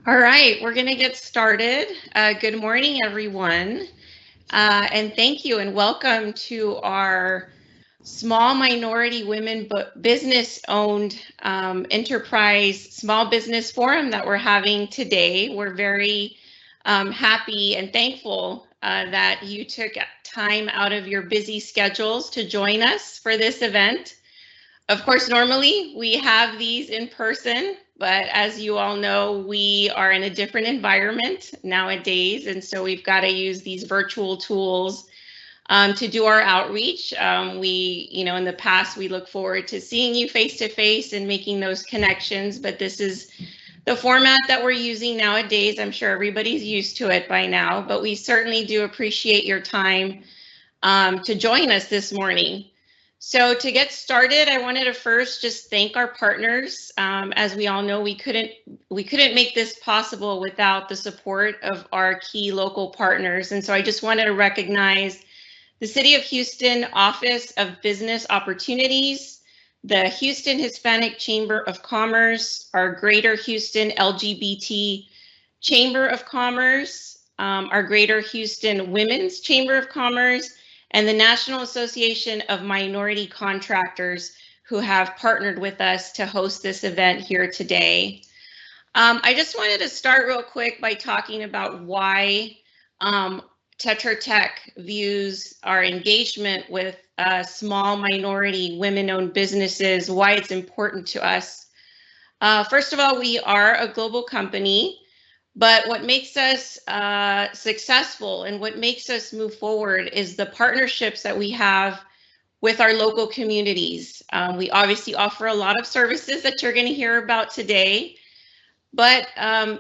All right, we're going to get started. Good morning, everyone. And thank you and welcome to our small minority women business owned enterprise small business forum that we're having today. We're very happy and thankful that you took time out of your busy schedules to join us for this event. Of course, normally we have these in person, but as you all know, we are in a different environment nowadays. And so we've got to use these virtual tools to do our outreach. In the past, we look forward to seeing you face to face and making those connections, but this is the format that we're using nowadays. I'm sure everybody's used to it by now, but we certainly do appreciate your time to join us this morning. So to get started, I wanted to first just thank our partners. As we all know, we couldn't make this possible without the support of our key local partners. And so I just wanted to recognize the City of Houston Office of Business Opportunities, the Houston Hispanic Chamber of Commerce, our Greater Houston LGBT Chamber of Commerce, our Greater Houston Women's Chamber of Commerce, and the National Association of Minority Contractors, who have partnered with us to host this event here today. I just wanted to start real quick by talking about why Tetra Tech views our engagement with small minority women-owned businesses, why it's important to us. First of all, we are a global company. But what makes us successful and what makes us move forward is the partnerships that we have with our local communities. We obviously offer a lot of services that you're going to hear about today, but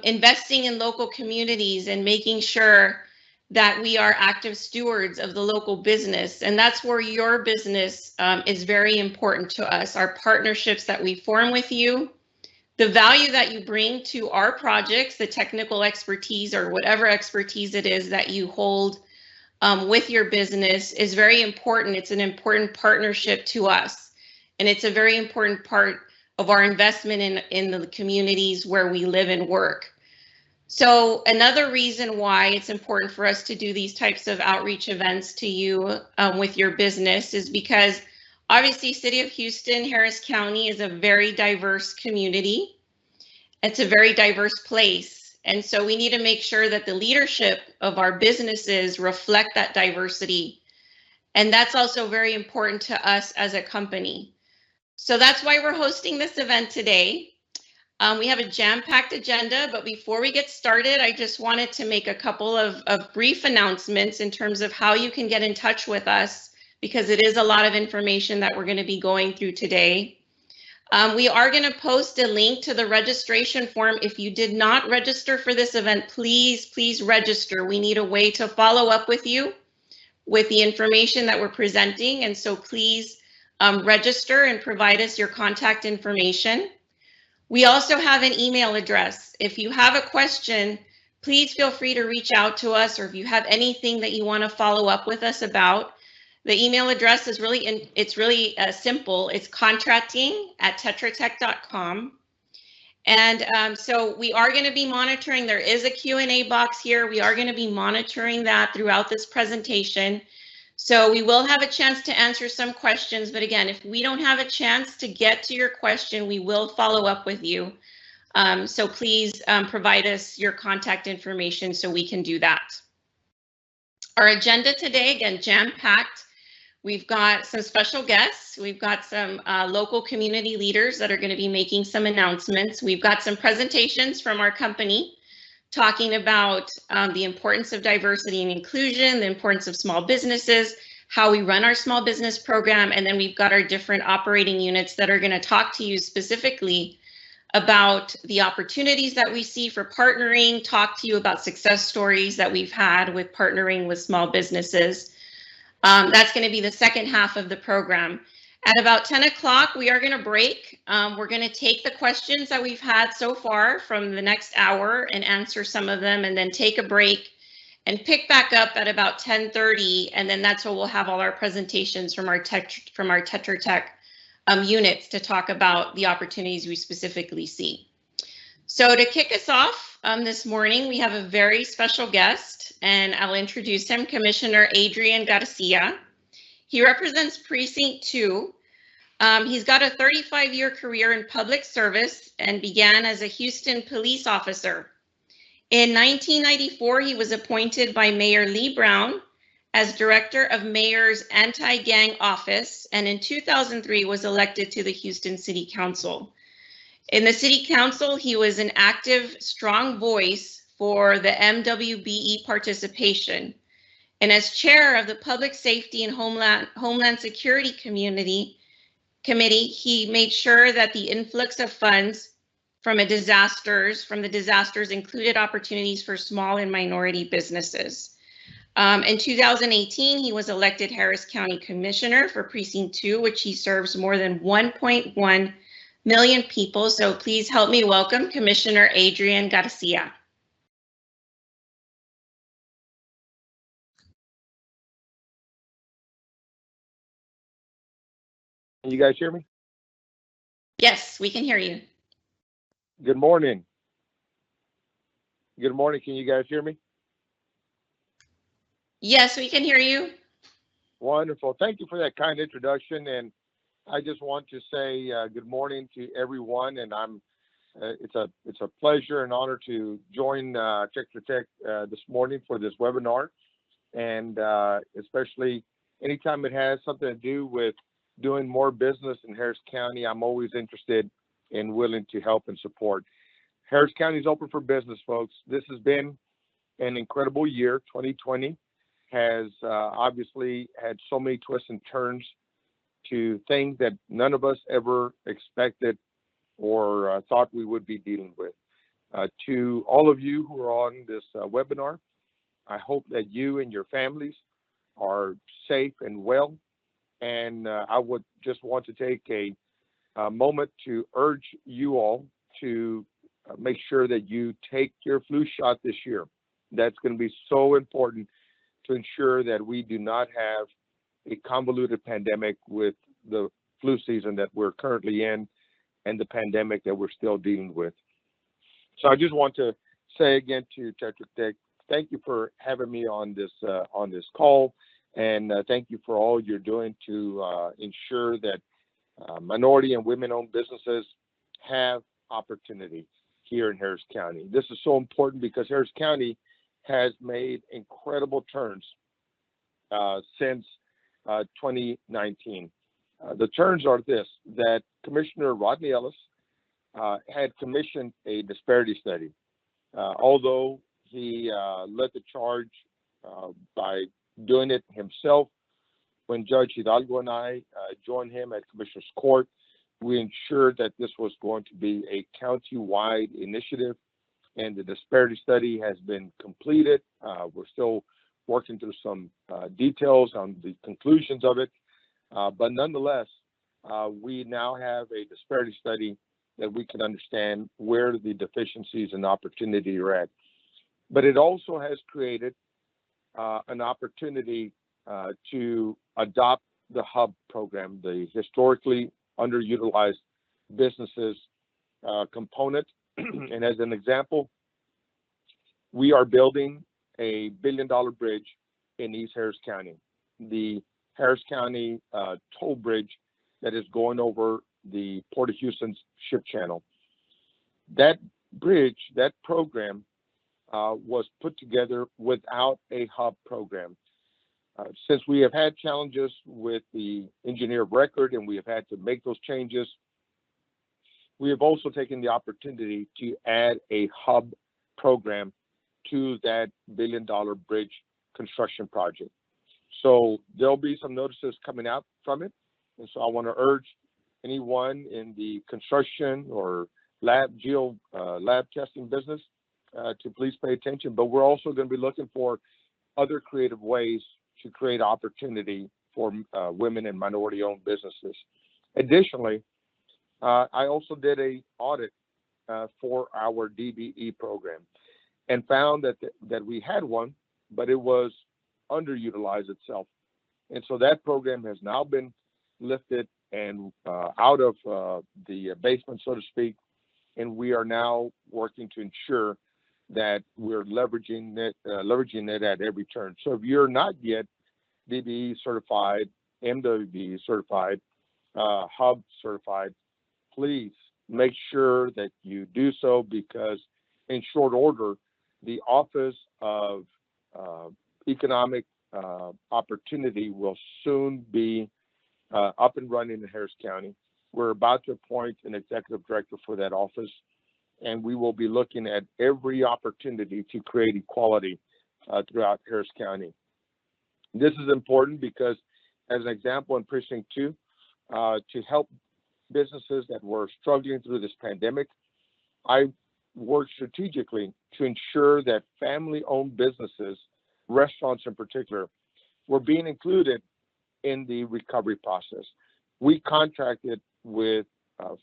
investing in local communities and making sure that we are active stewards of the local business. And that's where your business is very important to us, our partnerships that we form with you. The value that you bring to our projects, the technical expertise or whatever expertise it is that you hold with your business is very important. It's an important partnership to us. And it's a very important part of our investment in the communities where we live and work. So another reason why it's important for us to do these types of outreach events to you with your business is because obviously, City of Houston, Harris County is a very diverse community. It's a very diverse place. And so we need to make sure that the leadership of our businesses reflect that diversity. And that's also very important to us as a company. So that's why we're hosting this event today. We have a jam-packed agenda, but before we get started, I just wanted to make a couple of brief announcements in terms of how you can get in touch with us, because it is a lot of information that we're going to be going through today. We are going to post a link to the registration form. If you did not register for this event, please register. We need a way to follow up with you with the information that we're presenting. And so please register and provide us your contact information. We also have an email address. If you have a question, please feel free to reach out to us, or if you have anything that you want to follow up with us about. The email address is really simple. It's contracting@tetratech.com. And so we are going to be monitoring. There is a Q&A box here. We are going to be monitoring that throughout this presentation. So we will have a chance to answer some questions. But again, if we don't have a chance to get to your question, we will follow up with you. So please provide us your contact information so we can do that. Our agenda today, again, jam-packed. We've got some special guests. We've got some local community leaders that are going to be making some announcements. We've got some presentations from our company talking about the importance of diversity and inclusion, the importance of small businesses, how we run our small business program, and then we've got our different operating units that are going to talk to you specifically about the opportunities that we see for partnering, talk to you about success stories that we've had with partnering with small businesses. That's going to be the second half of the program. At about 10 o'clock, we are going to break. We're going to take the questions that we've had so far from the next hour and answer some of them, and then take a break and pick back up at about 10:30. And then that's where we'll have all our presentations from our Tetra Tech units to talk about the opportunities we specifically see. So to kick us off, This morning we have a very special guest, and I'll introduce him, Commissioner Adrian Garcia. He represents Precinct 2. He's got a 35-year career in public service and began as a Houston police officer. In 1994, he was appointed by Mayor Lee Brown as Director of Mayor's Anti-Gang Office, and in 2003 was elected to the Houston City Council. In the City Council, he was an active, strong voice for the MWBE participation. And as chair of the Public Safety and Homeland Security Committee, he made sure that the influx of funds from the disasters included opportunities for small and minority businesses. In 2018, he was elected Harris County Commissioner for Precinct 2, which he serves more than 1.1 million people. So please help me welcome Commissioner Adrian Garcia. Can you guys hear me? Yes, we can hear you. Good morning. Good morning. Can you guys hear me? Yes, we can hear you. Wonderful. Thank you for that kind introduction. And I just want to say good morning to everyone. And it's a pleasure and honor to join Tetra Tech this morning for this webinar. And especially anytime it has something to do with doing more business in Harris County, I'm always interested and willing to help and support. Harris County is open for business, folks. This has been an incredible year. 2020 has obviously had so many twists and turns to things that none of us ever expected or thought we would be dealing with. To all of you who are on this webinar, I hope that you and your families are safe and well. And I would just want to take a moment to urge you all to make sure that you take your flu shot this year. That's going to be so important to ensure that we do not have a convoluted pandemic with the flu season that we're currently in and the pandemic that we're still dealing with. So I just want to say again to Tetra Tech, thank you for having me on this call, and thank you for all you're doing to ensure that minority and women-owned businesses have opportunity here in Harris County. This is so important because Harris County has made incredible turns since 2019. The turns are that Commissioner Rodney Ellis had commissioned a disparity study. Although he led the charge by doing it himself, when Judge Hidalgo and I joined him at Commissioner's Court, we ensured that this was going to be a county-wide initiative, and the disparity study has been completed. We're still working through some details on the conclusions of it, but nonetheless, we now have a disparity study that we can understand where the deficiencies and opportunity are at. But it also has created an opportunity to adopt the HUB program, the historically underutilized businesses component. And as an example, we are building a $1 billion bridge in East Harris County, the Harris County toll bridge that is going over the Port of Houston's ship channel. That bridge, that program was put together without a HUB program. Since we have had challenges with the engineer of record and we have had to make those changes, we have also taken the opportunity to add a HUB program to that $1 billion bridge construction project. So there'll be some notices coming out from it. And so I want to urge anyone in the construction or lab testing business to please pay attention. But we're also going to be looking for other creative ways to create opportunity for women and minority-owned businesses. Additionally, I also did an audit for our DBE program and found that we had one, but it was underutilized itself. And so that program has now been lifted and out of the basement, so to speak, and we are now working to ensure that we're leveraging it at every turn. So if you're not yet DBE certified, MWB certified, Hub certified, please make sure that you do so, because in short order, the Office of Economic Opportunity will soon be up and running in Harris County. We're about to appoint an executive director for that office, and we will be looking at every opportunity to create equality throughout Harris County. This is important because, as an example, in Precinct 2, to help businesses that were struggling through this pandemic, I worked strategically to ensure that family-owned businesses, restaurants in particular, were being included in the recovery process. We contracted with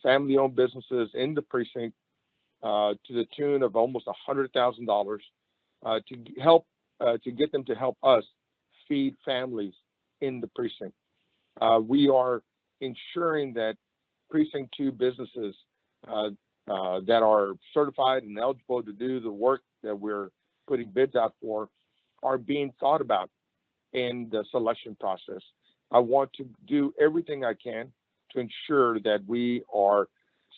family-owned businesses in the precinct to the tune of almost $100,000 to help to get them to help us feed families in the precinct. We are ensuring that Precinct 2 businesses that are certified and eligible to do the work that we're putting bids out for are being thought about in the selection process. I want to do everything I can to ensure that we are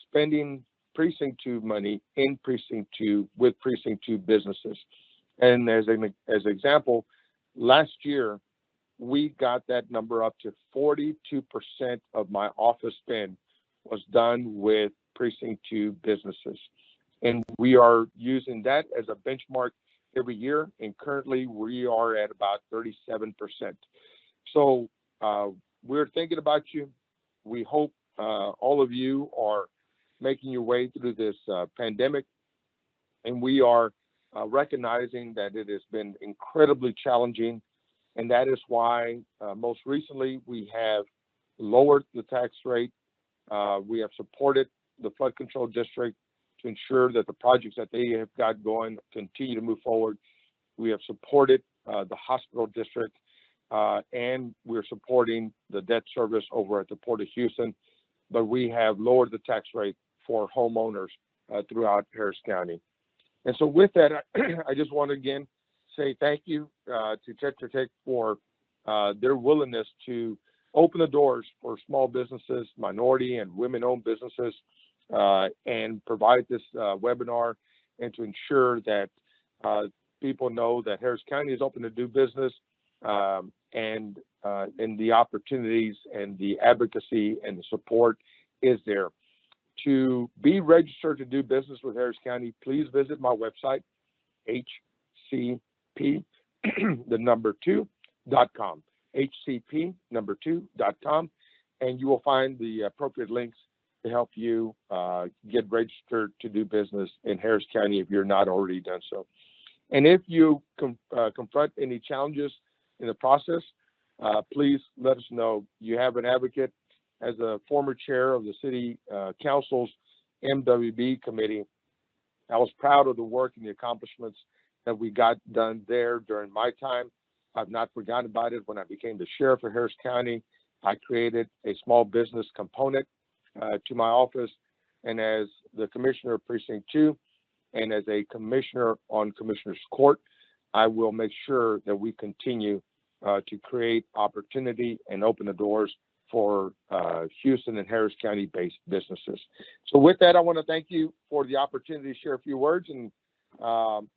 spending Precinct 2 money in Precinct 2 with Precinct 2 businesses. And as an example, last year, we got that number up to 42% of my office spend was done with Precinct 2 businesses. And we are using that as a benchmark every year. And currently we are at about 37%. So we're thinking about you. We hope all of you are making your way through this pandemic. And we are recognizing that it has been incredibly challenging. And that is why most recently we have lowered the tax rate. We have supported the flood control district to ensure that the projects that they have got going continue to move forward. We have supported the hospital district, and we're supporting the debt service over at the Port of Houston. But we have lowered the tax rate for homeowners throughout Harris County. And so with that, I just want to again say thank you to Tetra Tech for their willingness to open the doors for small businesses, minority and women-owned businesses, and provide this webinar, and to ensure that people know that Harris County is open to do business, and the opportunities and the advocacy and the support is there. To be registered to do business with Harris County, please visit my website, hcp, the number 2.com, hcp, number 2.com, and you will find the appropriate links to help you get registered to do business in Harris County if you're not already done so. And if you confront any challenges in the process, please let us know. You have an advocate. As a former chair of the City Council's MWB committee, I was proud of the work and the accomplishments that we got done there during my time. I've not forgotten about it. When I became the sheriff of Harris County, I created a small business component to my office. And as the commissioner of Precinct 2 and as a commissioner on Commissioner's Court, I will make sure that we continue to create opportunity and open the doors for Houston and Harris County based businesses. So with that, I want to thank you for the opportunity to share a few words, and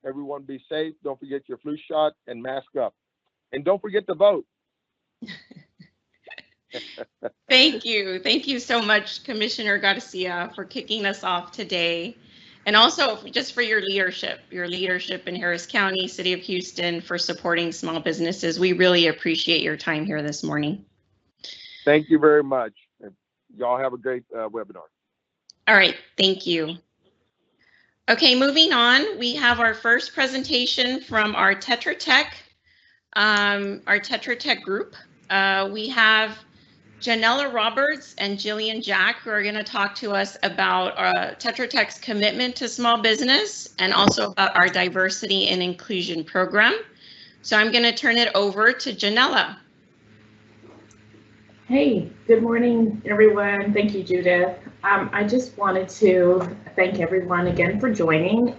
everyone be safe. Don't forget your flu shot and mask up, and don't forget to vote. Thank you. Thank you so much, Commissioner Garcia, for kicking us off today. And also just for your leadership in Harris County, City of Houston, for supporting small businesses. We really appreciate your time here this morning. Thank you very much. Y'all have a great webinar. All right, thank you. Okay, moving on, we have our first presentation from our Tetra Tech group. We have Janella Roberts and Jillian Jack, who are going to talk to us about Tetra Tech's commitment to small business and also about our diversity and inclusion program. So I'm going to turn it over to Janella. Hey, good morning, everyone. Thank you, Judith. I just wanted to thank everyone again for joining.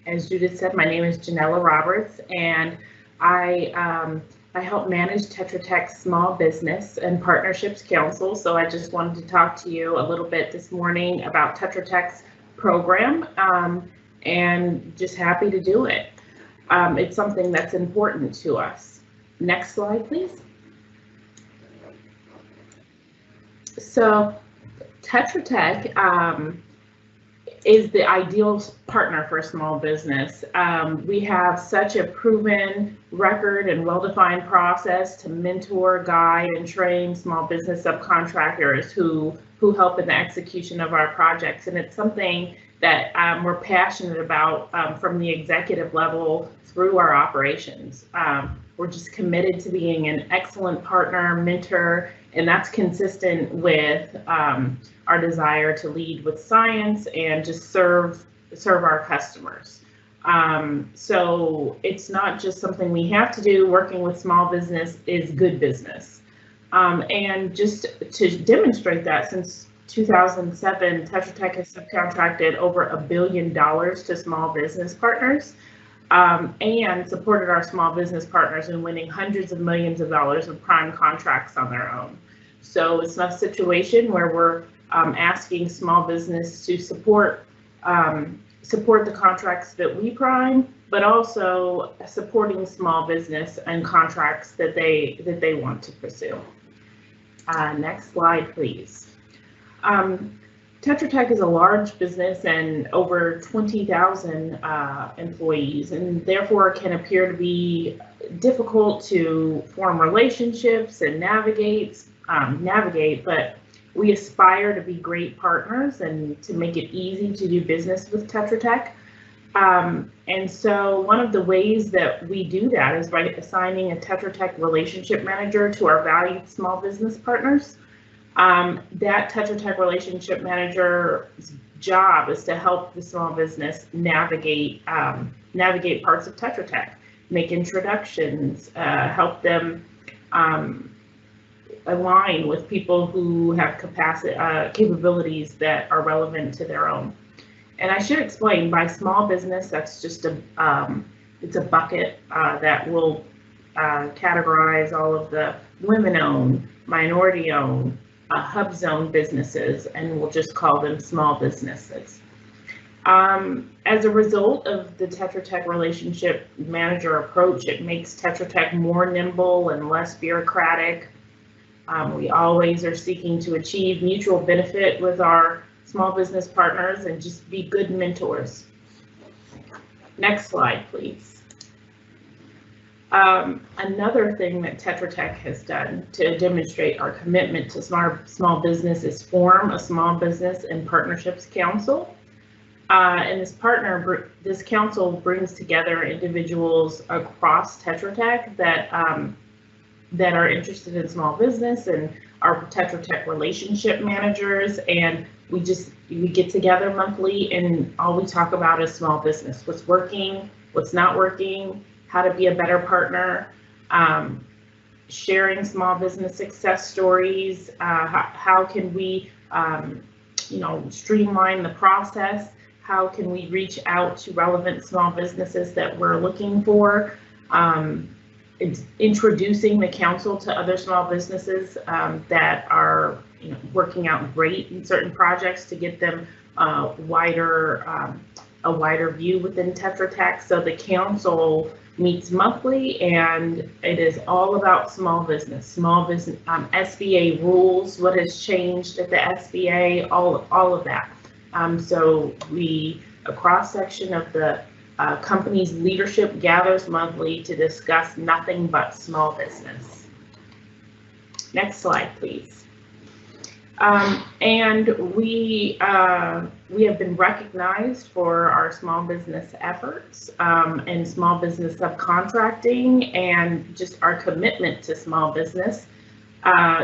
As Judith said, my name is Janella Roberts, and I help manage Tetra Tech's Small Business and Partnerships Council. So I just wanted to talk to you a little bit this morning about Tetra Tech's program, and just happy to do it. It's something that's important to us. Next slide, please. So Tetra Tech is the ideal partner for a small business. We have such a proven record and well-defined process to mentor, guide, and train small business subcontractors who help in the execution of our projects. And it's something that we're passionate about from the executive level through our operations. We're just committed to being an excellent partner, mentor, and that's consistent with our desire to lead with science and just serve our customers. So it's not just something we have to do. Working with small business is good business. And just to demonstrate that, since 2007, Tetra Tech has subcontracted over $1 billion to small business partners, and supported our small business partners in winning hundreds of millions of dollars of prime contracts on their own. So it's not a situation where we're asking small business to support the contracts that we prime, but also supporting small business and contracts that they want to pursue. Next slide, please. Tetra Tech is a large business and over 20,000 employees, and therefore can appear to be difficult to form relationships and navigate, but we aspire to be great partners and to make it easy to do business with Tetra Tech. And so one of the ways that we do that is by assigning a Tetra Tech relationship manager to our valued small business partners. That Tetra Tech relationship manager's job is to help the small business navigate parts of Tetra Tech, make introductions, help them align with people who have capabilities that are relevant to their own. And I should explain, by small business, that's just it's a bucket that will categorize all of the women-owned, minority-owned, hub zone businesses, and we'll just call them small businesses. As a result of the Tetra Tech relationship manager approach, it makes Tetra Tech more nimble and less bureaucratic. We always are seeking to achieve mutual benefit with our small business partners and just be good mentors. Next slide, please. Another thing that Tetra Tech has done to demonstrate our commitment to small business is form a small business and partnerships council. And this council brings together individuals across Tetra Tech that are interested in small business and our Tetra Tech relationship managers, and we get together monthly and all we talk about is small business. What's working, what's not working, how to be a better partner, sharing small business success stories, how can we streamline the process, how can we reach out to relevant small businesses that we're looking for, introducing the council to other small businesses that are working out great in certain projects to get them a wider view within Tetra Tech. So the council meets monthly, and it is all about small business, SBA rules, what has changed at the SBA, all of that. So a cross section of the company's leadership gathers monthly to discuss nothing but small business. Next slide, please. And we have been recognized for our small business efforts and small business subcontracting and just our commitment to small business.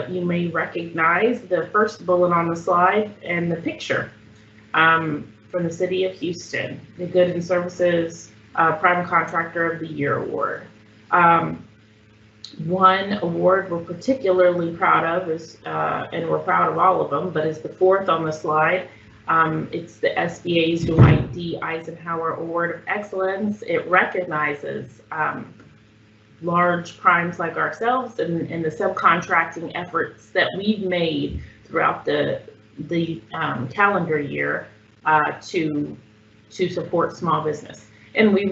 You may recognize the first bullet on the slide and the picture from the City of Houston, the Goods and Services Prime Contractor of the Year Award. One award we're particularly proud of is, and we're proud of all of them, but is the fourth on the slide, It's the SBA's Dwight D. Eisenhower Award of Excellence. It recognizes large primes like ourselves and the subcontracting efforts that we've made throughout the calendar year to support small business. And we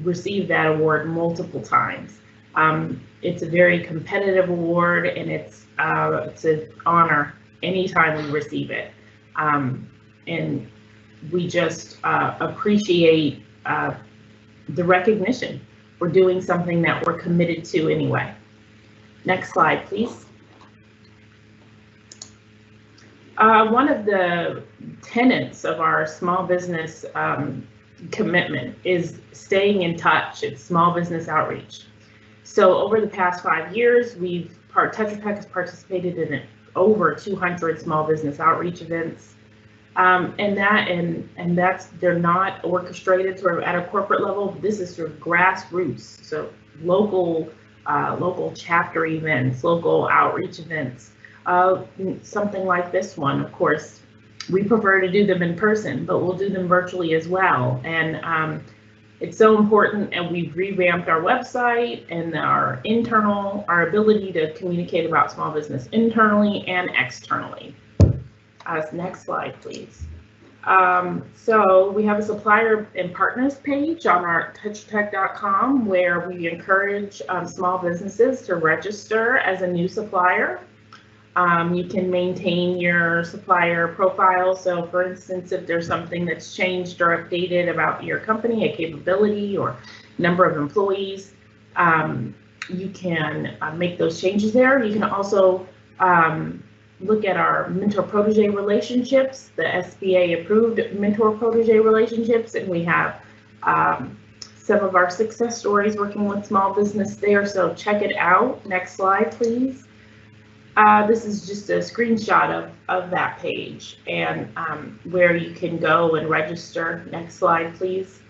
received that award multiple times. It's a very competitive award, and it's an honor anytime we receive it. And we just appreciate the recognition. We're doing something that we're committed to anyway. Next slide, please. One of the tenets of our small business commitment is staying in touch. It's small business outreach. So over the past 5 years, Tetra Tech has participated in over 200 small business outreach events. They're not orchestrated sort of at a corporate level. This is sort of grassroots, so local chapter events, local outreach events. Something like this one, of course, we prefer to do them in person, but we'll do them virtually as well. And it's so important, and we've revamped our website and our ability to communicate about small business internally and externally. Next slide, please. So we have a supplier and partners page on our tetratech.com where we encourage small businesses to register as a new supplier. You can maintain your supplier profile. So for instance, if there's something that's changed or updated about your company, a capability or number of employees, you can make those changes there. You can also look at our mentor-protege relationships, the SBA-approved mentor-protege relationships, and we have some of our success stories working with small business there, so check it out. Next slide, please. This is just a screenshot of that page and where you can go and register. Next slide, please.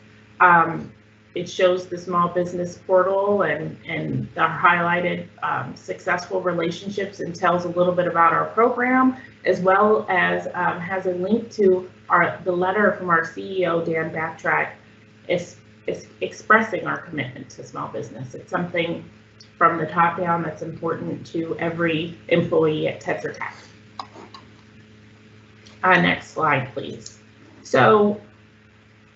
It shows the small business portal and the highlighted successful relationships and tells a little bit about our program, as well as has a link to the letter from our CEO, Dan Backtrack, is expressing our commitment to small business. It's something from the top down that's important to every employee at Tetra Tech. Next slide, please. So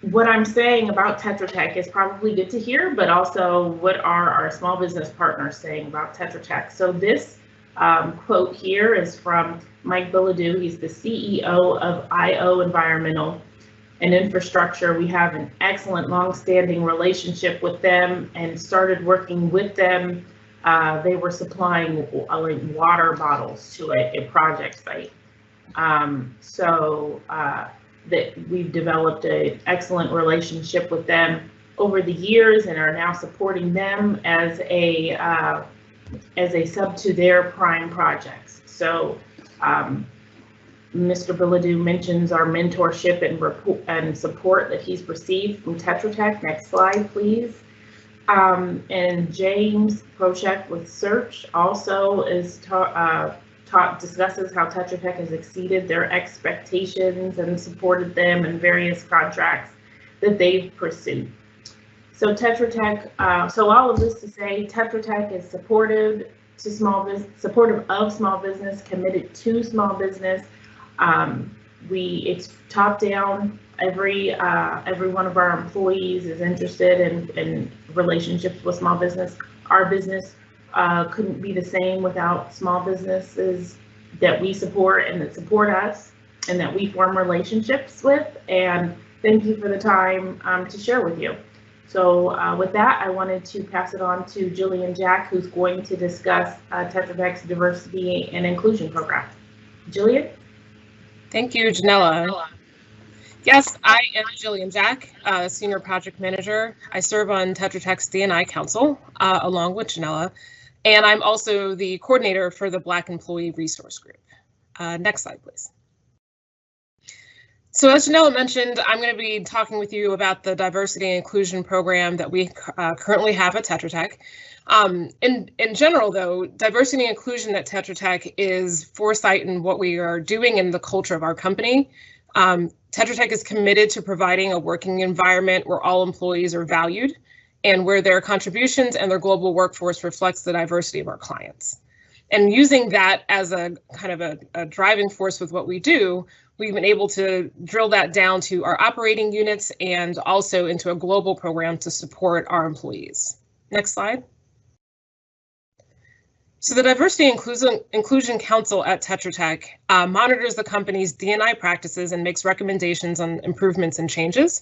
what I'm saying about Tetra Tech is probably good to hear, but also what are our small business partners saying about Tetra Tech? So this quote here is from Mike Bilodeau. He's the CEO of IO Environmental and Infrastructure. We have an excellent long-standing relationship with them and started working with them. They were supplying like water bottles to a project site. That we've developed an excellent relationship with them over the years and are now supporting them as a sub to their prime projects. So Mr. Bilodeau mentions our mentorship and support that he's received from Tetra Tech. Next slide, please. And James Prochek with Search also is discusses how Tetra Tech has exceeded their expectations and supported them in various contracts that they've pursued. So Tetra Tech, so all of this to say, Tetra Tech is supportive of small business, committed to small business. It's top down. Every one of our employees is interested in relationships with small business. Our business couldn't be the same without small businesses that we support and that support us and that we form relationships with. And thank you for the time to share with you. So with that, I wanted to pass it on to Jillian Jack, who's going to discuss Tetra Tech's diversity and inclusion program. Jillian? Thank you, Janella. Yes, I am Jillian Jack, Senior Project Manager. I serve on Tetra Tech's D&I Council along with Janella, and I'm also the coordinator for the Black Employee Resource Group. Next slide, please. So as Janella mentioned, I'm going to be talking with you about the diversity and inclusion program that we currently have at Tetra Tech. In general, though, diversity and inclusion at Tetra Tech is foresight in what we are doing in the culture of our company. Tetra Tech is committed to providing a working environment where all employees are valued and where their contributions and their global workforce reflects the diversity of our clients. And using that as a kind of a driving force with what we do, we've been able to drill that down to our operating units and also into a global program to support our employees. Next slide. So the Diversity Inclusion Council at Tetra Tech monitors the company's D&I practices and makes recommendations on improvements and changes.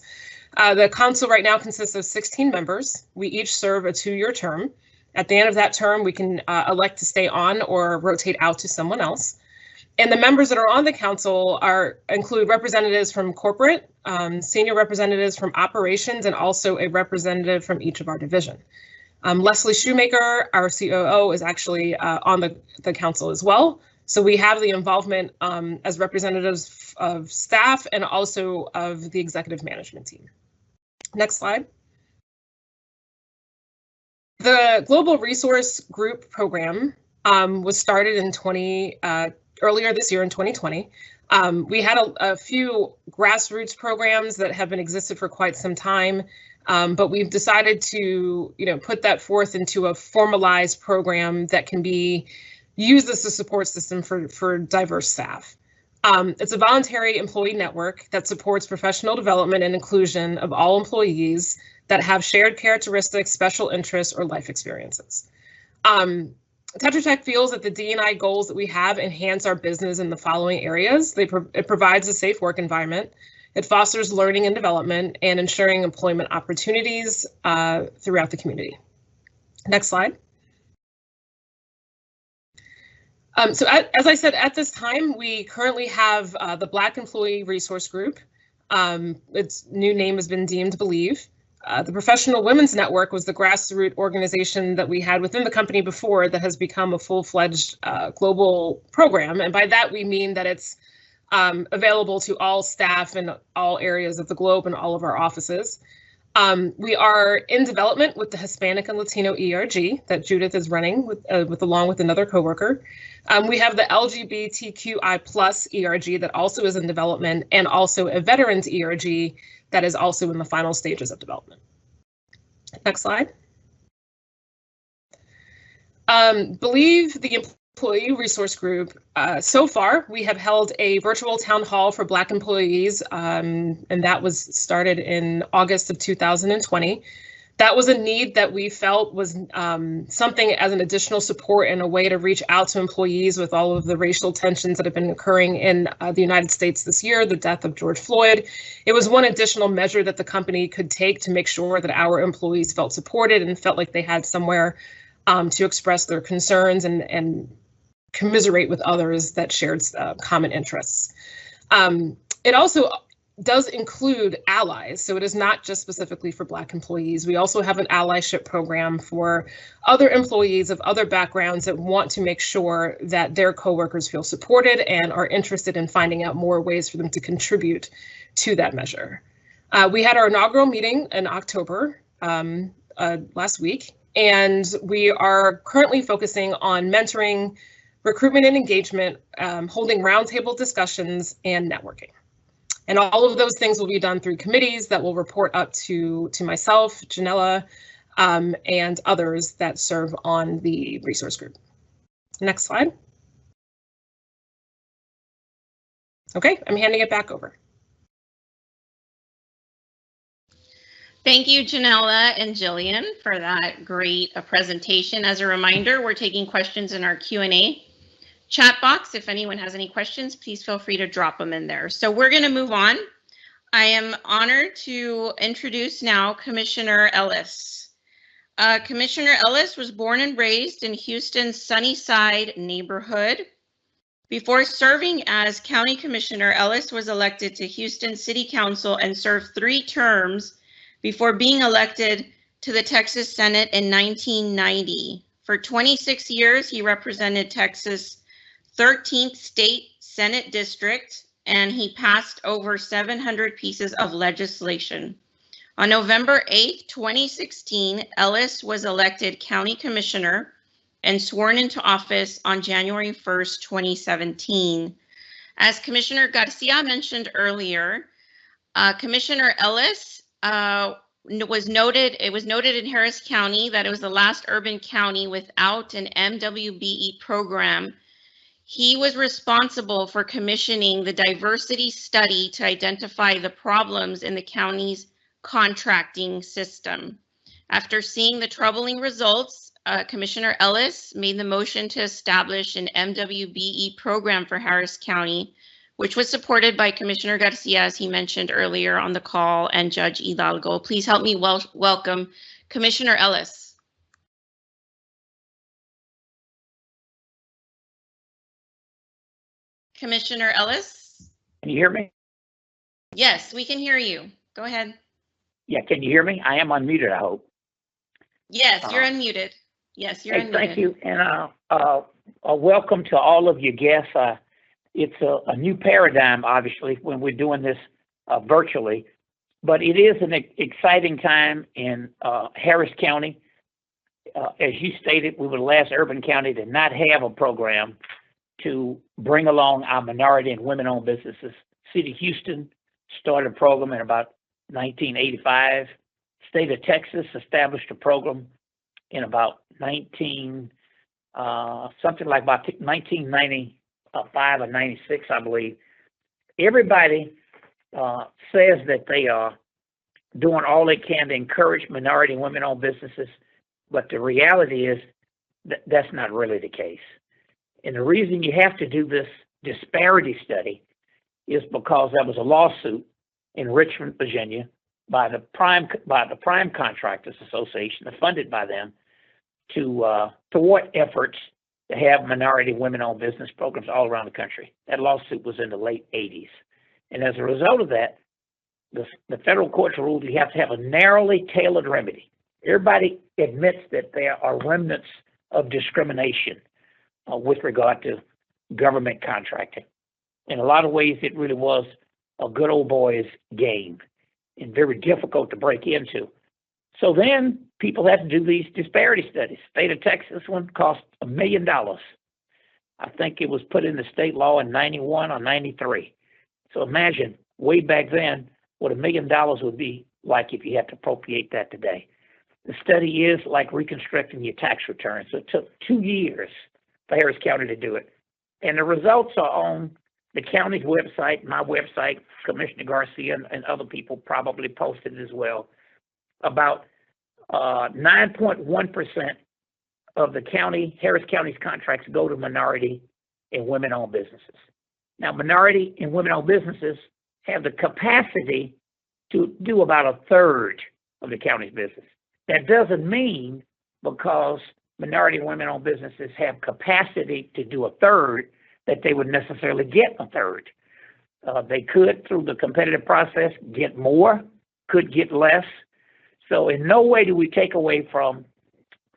The council right now consists of 16 members. We each serve a 2-year term. At the end of that term, we can elect to stay on or rotate out to someone else. And the members that are on the council include representatives from corporate, senior representatives from operations, and also a representative from each of our division. Leslie Shoemaker, our COO, is actually on the council as well. So we have the involvement as representatives of staff and also of the executive management team. Next slide. The Global Resource Group program was started in earlier this year in 2020. We had a few grassroots programs that have been existed for quite some time. But we've decided to, put that forth into a formalized program that can be used as a support system for diverse staff. It's a voluntary employee network that supports professional development and inclusion of all employees that have shared characteristics, special interests, or life experiences. Tetra Tech feels that the D&I goals that we have enhance our business in the following areas. It provides a safe work environment. It fosters learning and development and ensuring employment opportunities throughout the community. Next slide. So as I said, at this time, we currently have the Black Employee Resource Group. Its new name has been deemed Believe. The Professional Women's Network was the grassroots organization that we had within the company before that has become a full-fledged global program. And by that, we mean that it's available to all staff in all areas of the globe and all of our offices. We are in development with the Hispanic and Latino ERG that Judith is running along with another coworker. We have the LGBTQI+ ERG that also is in development, and also a Veterans ERG that is also in the final stages of development. Next slide. Believe the Employee Resource Group. So far, we have held a virtual town hall for Black employees, and that was started in August of 2020. That was a need that we felt was something as an additional support and a way to reach out to employees with all of the racial tensions that have been occurring in the United States this year, the death of George Floyd. It was one additional measure that the company could take to make sure that our employees felt supported and felt like they had somewhere to express their concerns and commiserate with others that shared common interests. It also does include allies, so it is not just specifically for Black employees. We also have an allyship program for other employees of other backgrounds that want to make sure that their coworkers feel supported and are interested in finding out more ways for them to contribute to that measure. We had our inaugural meeting in October last week, and we are currently focusing on mentoring, recruitment and engagement, holding roundtable discussions, and networking. And all of those things will be done through committees that will report up to myself, Janella, and others that serve on the resource group. Next slide. Okay, I'm handing it back over. Thank you, Janella and Jillian, for that great presentation. As a reminder, we're taking questions in our Q&A chat box. If anyone has any questions, please feel free to drop them in there. So we're going to move on. I am honored to introduce now Commissioner Ellis. Commissioner Ellis was born and raised in Houston's Sunnyside neighborhood. Before serving as County Commissioner, Ellis was elected to Houston City Council and served 3 terms before being elected to the Texas Senate in 1990. For 26 years, he represented Texas' 13th State Senate District, and he passed over 700 pieces of legislation. On November 8, 2016, Ellis was elected County Commissioner and sworn into office on January 1st, 2017. As Commissioner Garcia mentioned earlier, Commissioner Ellis it was noted in Harris County that it was the last urban county without an MWBE program. He was responsible for commissioning the diversity study to identify the problems in the county's contracting system. After seeing the troubling results, Commissioner Ellis made the motion to establish an MWBE program for Harris County, which was supported by Commissioner Garcia, as he mentioned earlier on the call, and Judge Hidalgo. Please help me welcome Commissioner Ellis. Commissioner Ellis? Can you hear me? Yes, we can hear you. Go ahead. Yeah, can you hear me? I am unmuted, I hope. Yes, you're unmuted. Yes, you're unmuted. Thank you, and welcome to all of your guests. It's a new paradigm, obviously, when we're doing this virtually, but it is an exciting time in Harris County. As you stated, we were the last urban county to not have a program to bring along our minority and women-owned businesses. City of Houston started a program in about 1985. State of Texas established a program in about 1995 or 96, I believe. Everybody says that they are doing all they can to encourage minority and women-owned businesses, but the reality is that that's not really the case. And the reason you have to do this disparity study is because there was a lawsuit in Richmond, Virginia, by the Prime Contractors Association, funded by them, to thwart efforts to have minority women-owned business programs all around the country. That lawsuit was in the late 80s. And as a result of that, the federal courts ruled you have to have a narrowly tailored remedy. Everybody admits that there are remnants of discrimination with regard to government contracting. In a lot of ways, it really was a good old boys game and very difficult to break into. So then people had to do these disparity studies. State of Texas one cost $1 million. I think it was put in the state law in 91 or 93. So imagine way back then what $1 million would be like if you had to appropriate that today. The study is like reconstructing your tax return. So it took 2 years for Harris County to do it. And the results are on the county's website, my website, Commissioner Garcia and other people probably posted it as well. About 9.1% of the Harris County's contracts go to minority and women-owned businesses. Now, minority and women-owned businesses have the capacity to do about a third of the county's business. That doesn't mean because minority and women-owned businesses have capacity to do a third that they would necessarily get a third. They could, through the competitive process, get more, could get less. So in no way do we take away from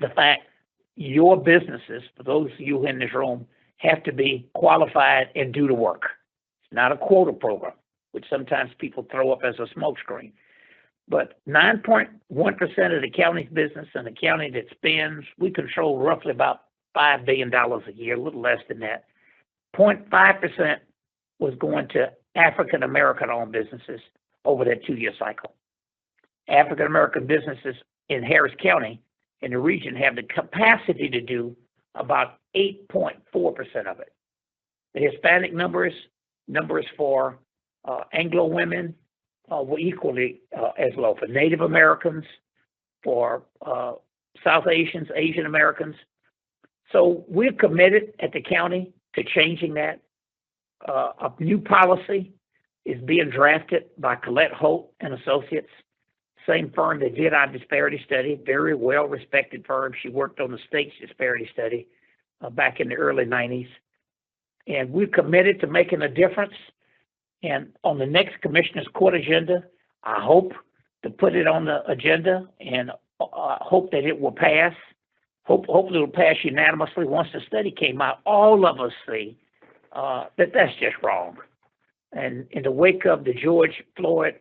the fact your businesses, for those of you in this room, have to be qualified and do the work. It's not a quota program, which sometimes people throw up as a smokescreen. But 9.1% of the county's business, and the county that spends, we control roughly about $5 billion a year, a little less than that. 0.5% was going to African American owned businesses over that 2-year cycle. African American businesses in Harris County in the region have the capacity to do about 8.4% of it. The Hispanic numbers for Anglo women were equally as low. For Native Americans, for South Asians, Asian Americans. So we're committed at the county to changing that. A new policy is being drafted by Colette Holt and Associates, same firm that did our disparity study, very well-respected firm. She worked on the state's disparity study back in the early 90s. And we're committed to making a difference. And on the next Commissioner's Court agenda, I hope to put it on the agenda and hope that it will pass. Hopefully it will pass unanimously. Once the study came out, all of us see that that's just wrong. And in the wake of the George Floyd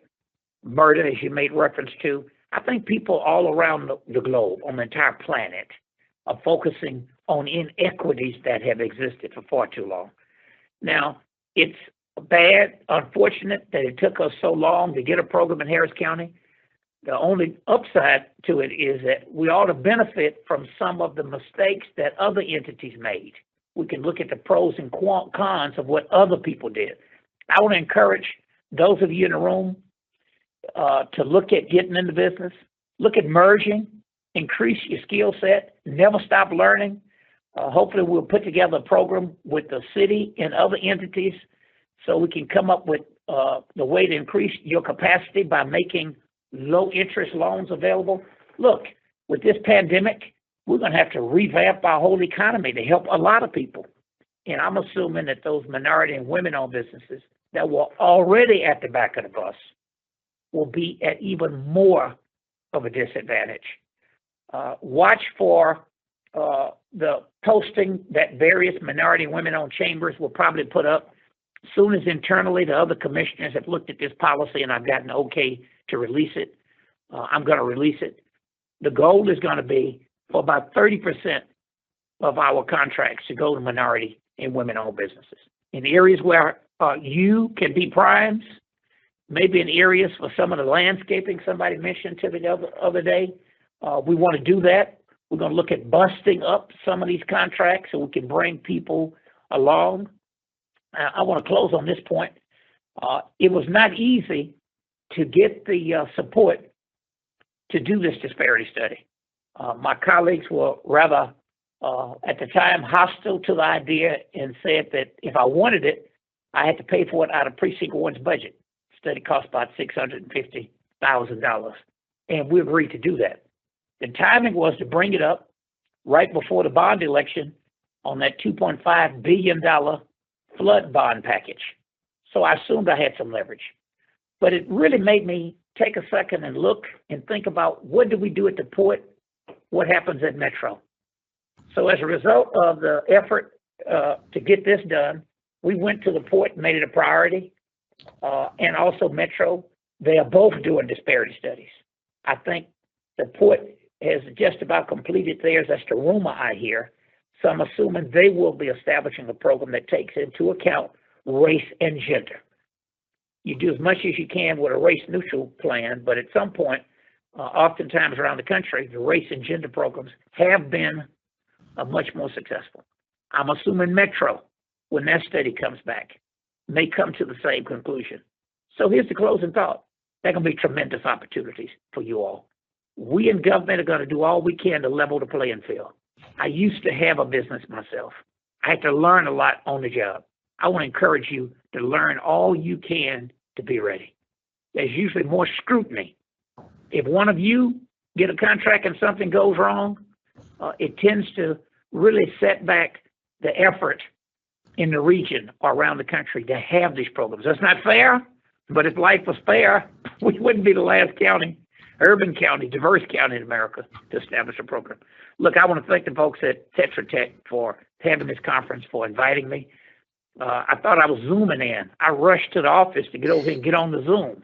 murder, as you made reference to, I think people all around the globe, on the entire planet, are focusing on inequities that have existed for far too long. Now, it's bad, unfortunate that it took us so long to get a program in Harris County. The only upside to it is that we ought to benefit from some of the mistakes that other entities made. We can look at the pros and cons of what other people did. I want to encourage those of you in the room to look at getting into business, look at merging, increase your skill set, never stop learning. Hopefully we'll put together a program with the city and other entities so we can come up with the way to increase your capacity by making low interest loans available. Look, with this pandemic, we're going to have to revamp our whole economy to help a lot of people. And I'm assuming that those minority and women-owned businesses that were already at the back of the bus will be at even more of a disadvantage. Watch for the posting that various minority and women-owned chambers will probably put up. As soon as internally the other commissioners have looked at this policy and I've gotten okay to release it, I'm going to release it. The goal is going to be for about 30% of our contracts to go to minority and women-owned businesses. In areas where you can be primes, maybe in areas for some of the landscaping somebody mentioned to me the other day, we want to do that. We're going to look at busting up some of these contracts so we can bring people along. I want to close on this point. It was not easy to get the support to do this disparity study. My colleagues were rather, at the time, hostile to the idea and said that if I wanted it, I had to pay for it out of Precinct 1's budget. The study cost about $650,000, and we agreed to do that. The timing was to bring it up right before the bond election on that $2.5 billion flood bond package. So I assumed I had some leverage. But it really made me take a second and look and think about what do we do at the port, what happens at Metro. So as a result of the effort to get this done, we went to the port and made it a priority, and also Metro. They are both doing disparity studies. I think the port has just about completed theirs. That's the rumor I hear. So I'm assuming they will be establishing a program that takes into account race and gender. You do as much as you can with a race-neutral plan, but at some point, oftentimes around the country, the race and gender programs have been much more successful. I'm assuming Metro, when that study comes back, may come to the same conclusion. So here's the closing thought. There are going to be tremendous opportunities for you all. We in government are going to do all we can to level the playing field. I used to have a business myself. I had to learn a lot on the job. I want to encourage you to learn all you can to be ready. There's usually more scrutiny. If one of you get a contract and something goes wrong, it tends to really set back the effort in the region or around the country to have these programs. That's not fair, but if life was fair, we wouldn't be the last county, urban county, diverse county in America to establish a program. Look, I want to thank the folks at Tetra Tech for having this conference, for inviting me. I thought I was Zooming in. I rushed to the office to get over here and get on the Zoom.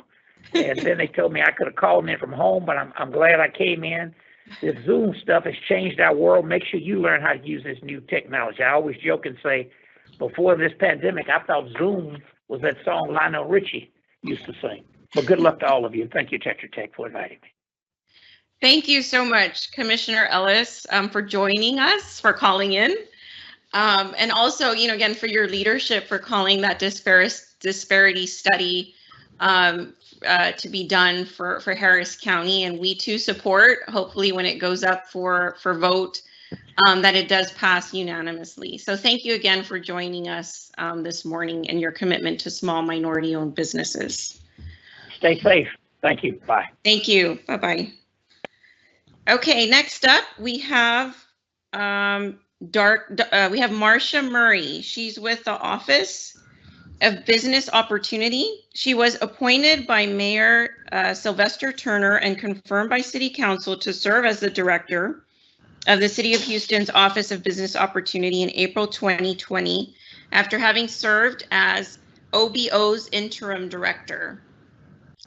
And then they told me I could have called in from home, but I'm glad I came in. This Zoom stuff has changed our world. Make sure you learn how to use this new technology. I always joke and say, before this pandemic, I thought Zoom was that song Lionel Richie used to sing. But good luck to all of you. Thank you, Tetra Tech, for inviting me. Thank you so much, Commissioner Ellis, for joining us, for calling in. And also, again, for your leadership, for calling that disparity study to be done for Harris County. And we too support, hopefully when it goes up for vote, that it does pass unanimously. So thank you again for joining us this morning and your commitment to small minority-owned businesses. Stay safe. Thank you. Bye. Thank you. Bye-bye. Okay, next up we have Marsha Murray. She's with the Office of Business Opportunity. She was appointed by Mayor Sylvester Turner and confirmed by City Council to serve as the director of the City of Houston's Office of Business Opportunity in April 2020, after having served as OBO's interim director.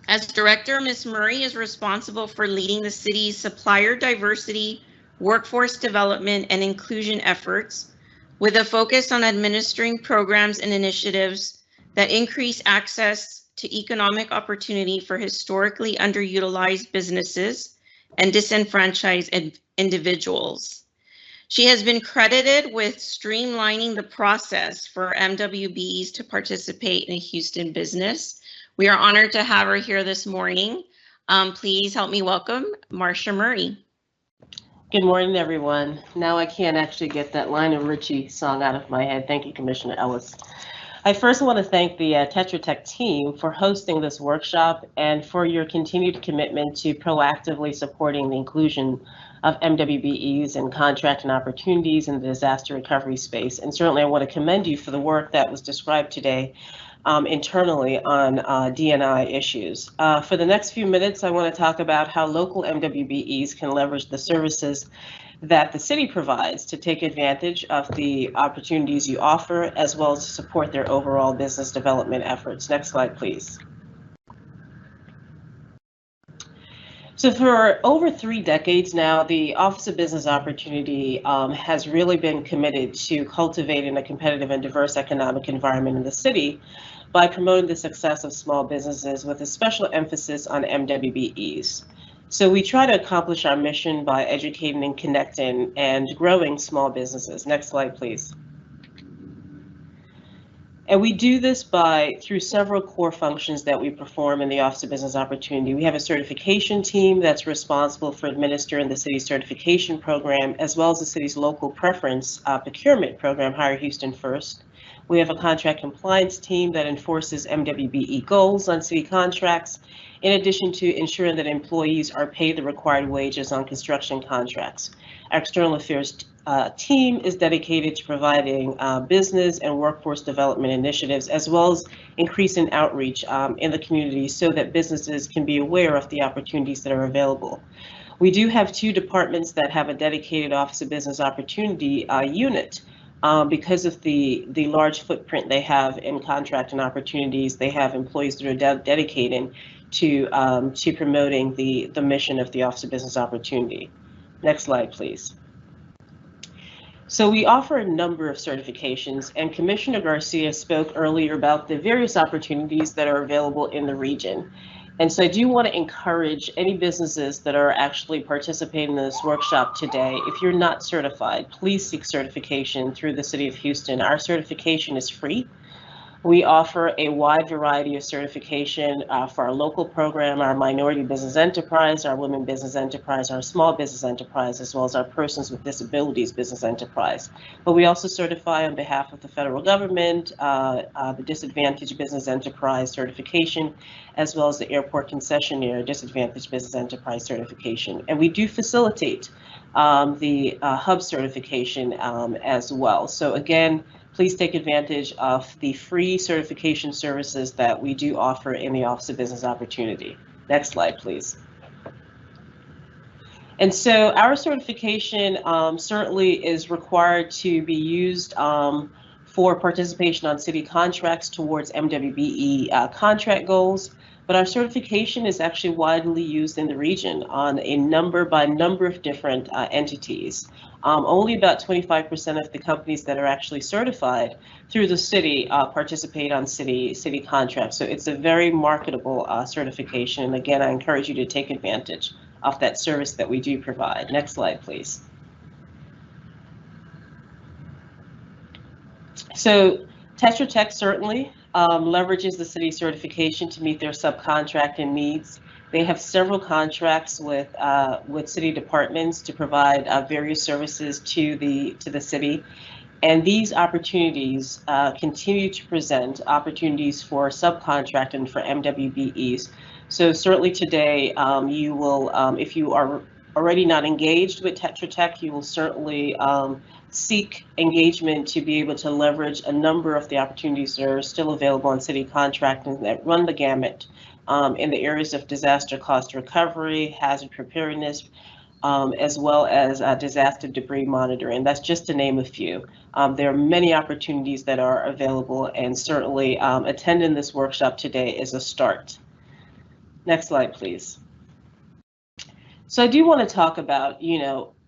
As director, Ms. Murray is responsible for leading the city's supplier diversity, workforce development, and inclusion efforts, with a focus on administering programs and initiatives that increase access to economic opportunity for historically underutilized businesses and disenfranchised individuals. She has been credited with streamlining the process for MWBEs to participate in a Houston business. We are honored to have her here this morning. Please help me welcome Marsha Murray. Good morning, everyone. Now I can't actually get that Lionel Richie song out of my head. Thank you, Commissioner Ellis. I first want to thank the Tetra Tech team for hosting this workshop and for your continued commitment to proactively supporting the inclusion of MWBEs and contracting opportunities in the disaster recovery space. And certainly I want to commend you for the work that was described today internally on D&I issues. For the next few minutes, I want to talk about how local MWBEs can leverage the services that the city provides to take advantage of the opportunities you offer, as well as to support their overall business development efforts. Next slide, please. So for over 3 decades now, the Office of Business Opportunity has really been committed to cultivating a competitive and diverse economic environment in the city by promoting the success of small businesses with a special emphasis on MWBEs. So we try to accomplish our mission by educating and connecting and growing small businesses. Next slide, please. And we do this through several core functions that we perform in the Office of Business Opportunity. We have a certification team that's responsible for administering the city's certification program, as well as the city's local preference procurement program, Hire Houston First. We have a contract compliance team that enforces MWBE goals on city contracts, in addition to ensuring that employees are paid the required wages on construction contracts. Our external affairs team is dedicated to providing business and workforce development initiatives, as well as increasing outreach in the community so that businesses can be aware of the opportunities that are available. We do have 2 departments that have a dedicated Office of Business Opportunity unit. Because of the large footprint they have in contracting opportunities, they have employees that are dedicated to promoting the mission of the Office of Business Opportunity. Next slide, please. So we offer a number of certifications, and Commissioner Garcia spoke earlier about the various opportunities that are available in the region. And so I do want to encourage any businesses that are actually participating in this workshop today, if you're not certified, please seek certification through the City of Houston. Our certification is free. We offer a wide variety of certification for our local program, our minority business enterprise, our women business enterprise, our small business enterprise, as well as our persons with disabilities business enterprise. But we also certify on behalf of the federal government, the disadvantaged business enterprise certification, as well as the airport concessionaire disadvantaged business enterprise certification. And we do facilitate the hub certification as well. So again, please take advantage of the free certification services that we do offer in the Office of Business Opportunity. Next slide, please. And so our certification certainly is required to be used for participation on city contracts towards MWBE contract goals. But our certification is actually widely used in the region on a number of different entities. Only about 25% of the companies that are actually certified through the city participate on city contracts. So it's a very marketable certification. And again, I encourage you to take advantage of that service that we do provide. Next slide, please. So Tetra Tech certainly leverages the city certification to meet their subcontracting needs. They have several contracts with city departments to provide various services to the city, and these opportunities continue to present opportunities for subcontracting for MWBEs. So certainly today, you will, if you are already not engaged with Tetra Tech, you will certainly seek engagement to be able to leverage a number of the opportunities that are still available on city contracting that run the gamut in the areas of disaster cost recovery, hazard preparedness, as well as disaster debris monitoring. That's just to name a few. There are many opportunities that are available, and certainly attending this workshop today is a start. Next slide, please. So I do want to talk about,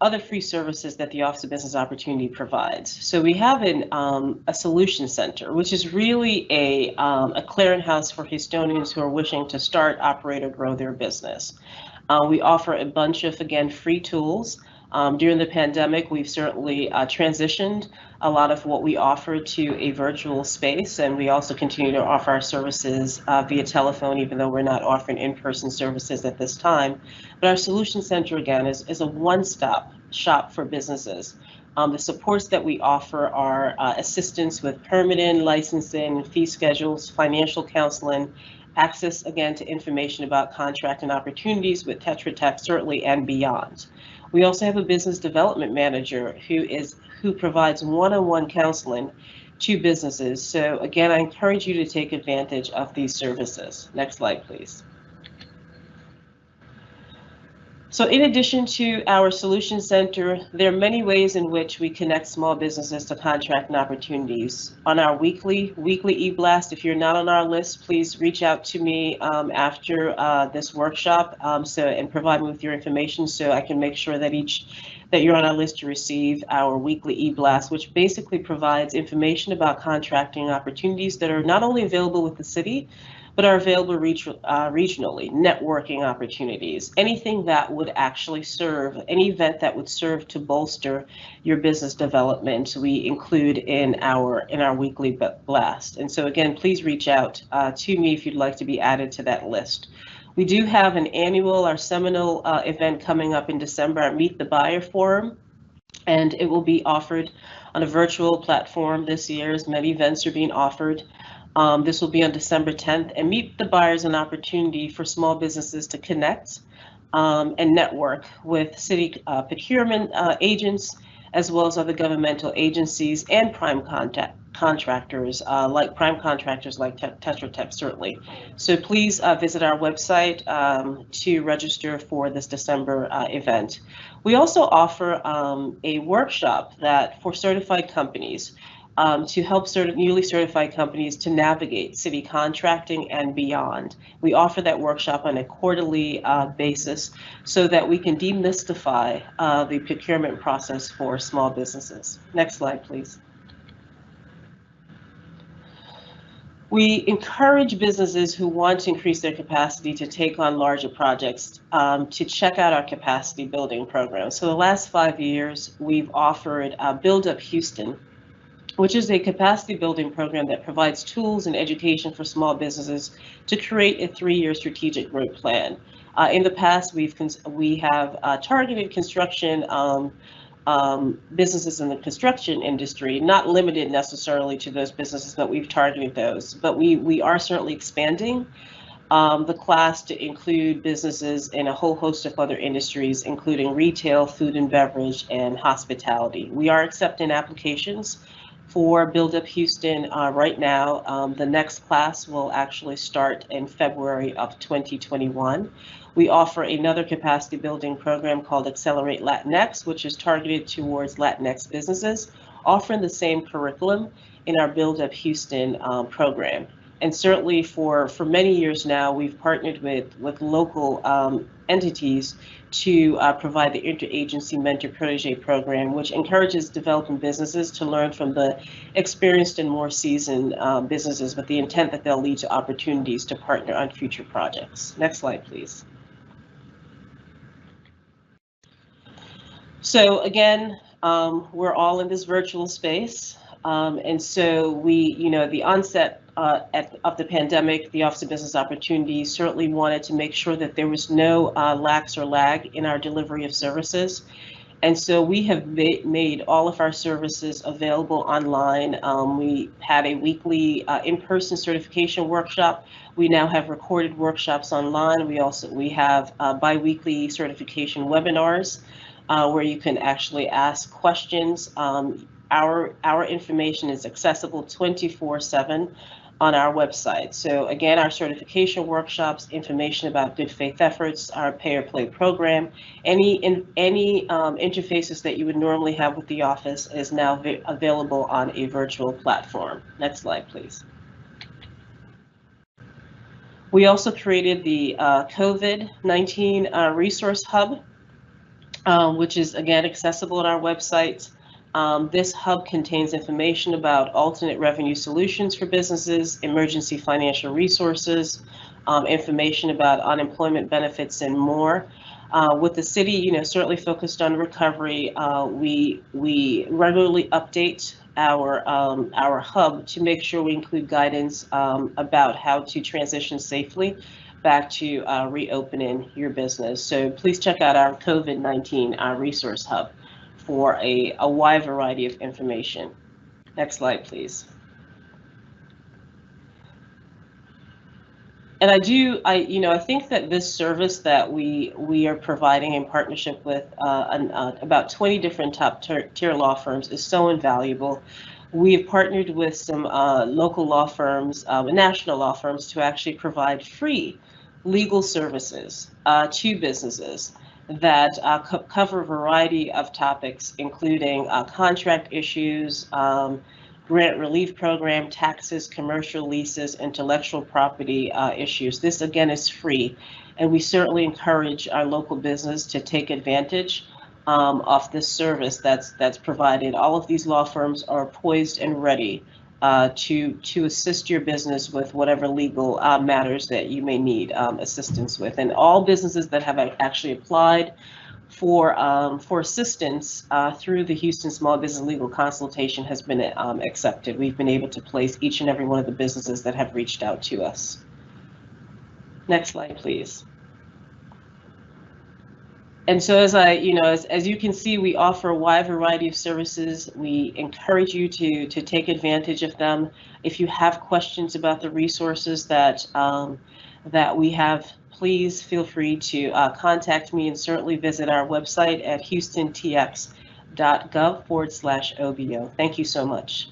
other free services that the Office of Business Opportunity provides. So we have a solution center, which is really a clearinghouse for Houstonians who are wishing to start, operate, or grow their business. We offer a bunch of, again, free tools. During the pandemic, we've certainly transitioned a lot of what we offer to a virtual space, and we also continue to offer our services via telephone, even though we're not offering in-person services at this time. But our Solution Center, again, is a one-stop shop for businesses. The supports that we offer are assistance with permitting, licensing, fee schedules, financial counseling, access, again, to information about contracting opportunities with Tetra Tech, certainly, and beyond. We also have a business development manager who provides one-on-one counseling to businesses. So again, I encourage you to take advantage of these services. Next slide, please. So in addition to our Solution Center, there are many ways in which we connect small businesses to contracting opportunities. On our weekly e-blast, if you're not on our list, please reach out to me after this workshop and provide me with your information so I can make sure that you're on our list to receive our weekly e-blast, which basically provides information about contracting opportunities that are not only available with the city, but are available regionally, networking opportunities, anything that would actually serve, any event that would serve to bolster your business development, we include in our weekly blast. And so again, please reach out to me if you'd like to be added to that list. We do have our seminal event coming up in December, our Meet the Buyer Forum, and it will be offered on a virtual platform this year, as many events are being offered. This will be on December 10th, and Meet the Buyer is an opportunity for small businesses to connect and network with city procurement agents, as well as other governmental agencies and prime contractors like Tetra Tech, certainly. So please visit our website to register for this December event. We also offer a workshop for certified companies to help newly certified companies to navigate city contracting and beyond. We offer that workshop on a quarterly basis so that we can demystify the procurement process for small businesses. Next slide, please. We encourage businesses who want to increase their capacity to take on larger projects to check out our capacity building program. So the last 5 years, we've offered Build Up Houston, which is a capacity building program that provides tools and education for small businesses to create a 3-year strategic growth plan. In the past, we have targeted construction businesses in the construction industry, not limited necessarily to those businesses, but we've targeted those. But we are certainly expanding the class to include businesses in a whole host of other industries, including retail, food and beverage, and hospitality. We are accepting applications for Build Up Houston right now. The next class will actually start in February of 2021. We offer another capacity building program called Accelerate Latinx, which is targeted towards Latinx businesses, offering the same curriculum in our Build Up Houston program. And certainly for many years now, we've partnered with local entities to provide the Interagency Mentor Protege program, which encourages developing businesses to learn from the experienced and more seasoned businesses with the intent that they'll lead to opportunities to partner on future projects. Next slide, please. So again, we're all in this virtual space. And so the onset of the pandemic, the Office of Business Opportunities certainly wanted to make sure that there was no lax or lag in our delivery of services. And so we have made all of our services available online. We had a weekly in-person certification workshop. We now have recorded workshops online. We have bi-weekly certification webinars where you can actually ask questions. Our information is accessible 24/7 on our website. So again, our certification workshops, information about good faith efforts, our pay or play program, any interfaces that you would normally have with the office is now available on a virtual platform. Next slide, please. We also created the COVID-19 resource hub which is again accessible on our website. This hub contains information about alternate revenue solutions for businesses, emergency financial resources, information about unemployment benefits, and more. With the city, certainly focused on recovery, we regularly update our hub to make sure we include guidance about how to transition safely back to reopening your business. So please check out our COVID-19 resource hub for a wide variety of information. Next slide, please. And I think that this service that we are providing in partnership with about 20 different top tier law firms is so invaluable. We have partnered with some local law firms, national law firms, to actually provide free legal services to businesses that cover a variety of topics, including contract issues, grant relief program, taxes, commercial leases, intellectual property issues. This again is free, and we certainly encourage our local business to take advantage of this service that's provided. All of these law firms are poised and ready to assist your business with whatever legal matters that you may need assistance with. And all businesses that have actually applied for assistance through the Houston Small Business Legal Consultation has been accepted. We've been able to place each and every one of the businesses that have reached out to us. Next slide, please. And so as you can see, we offer a wide variety of services. We encourage you to take advantage of them. If you have questions about the resources that we have, please feel free to contact me, and certainly visit our website at houstontx.gov/OBO. Thank you so much.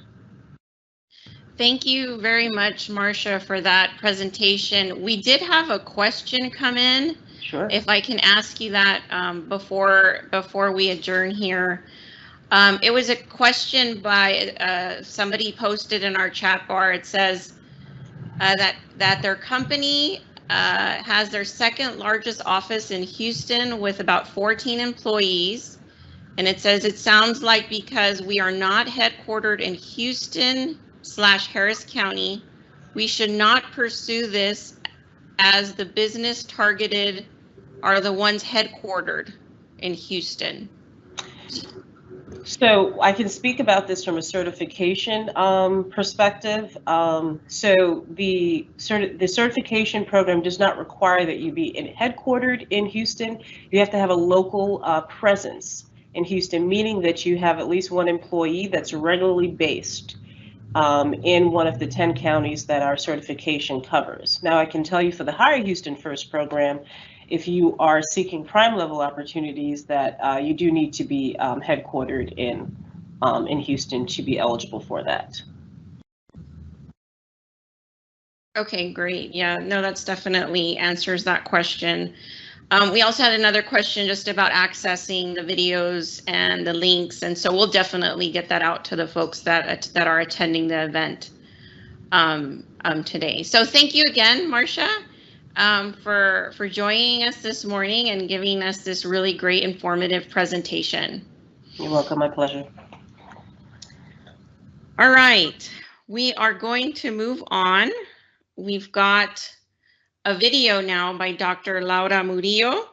Thank you very much, Marsha, for that presentation. We did have a question come in. Sure. If I can ask you that before we adjourn here. It was a question by somebody posted in our chat bar. It says that their company has their second largest office in Houston with about 14 employees. And it says, it sounds like because we are not headquartered in Houston/Harris County, we should not pursue this as the business targeted are the ones headquartered in Houston. So I can speak about this from a certification perspective. So the certification program does not require that you be headquartered in Houston. You have to have a local presence in Houston, meaning that you have at least one employee that's regularly based in one of the 10 counties that our certification covers. Now, I can tell you for the Hire Houston First program, if you are seeking prime level opportunities, that you do need to be headquartered in Houston to be eligible for that. Okay, great. Yeah, no, that's definitely answers that question. We also had another question just about accessing the videos and the links, and so we'll definitely get that out to the folks that are attending the event today. So thank you again, Marsha, for joining us this morning and giving us this really great informative presentation. You're welcome, my pleasure. All right, we are going to move on. We've got a video now by Dr. Laura Murillo.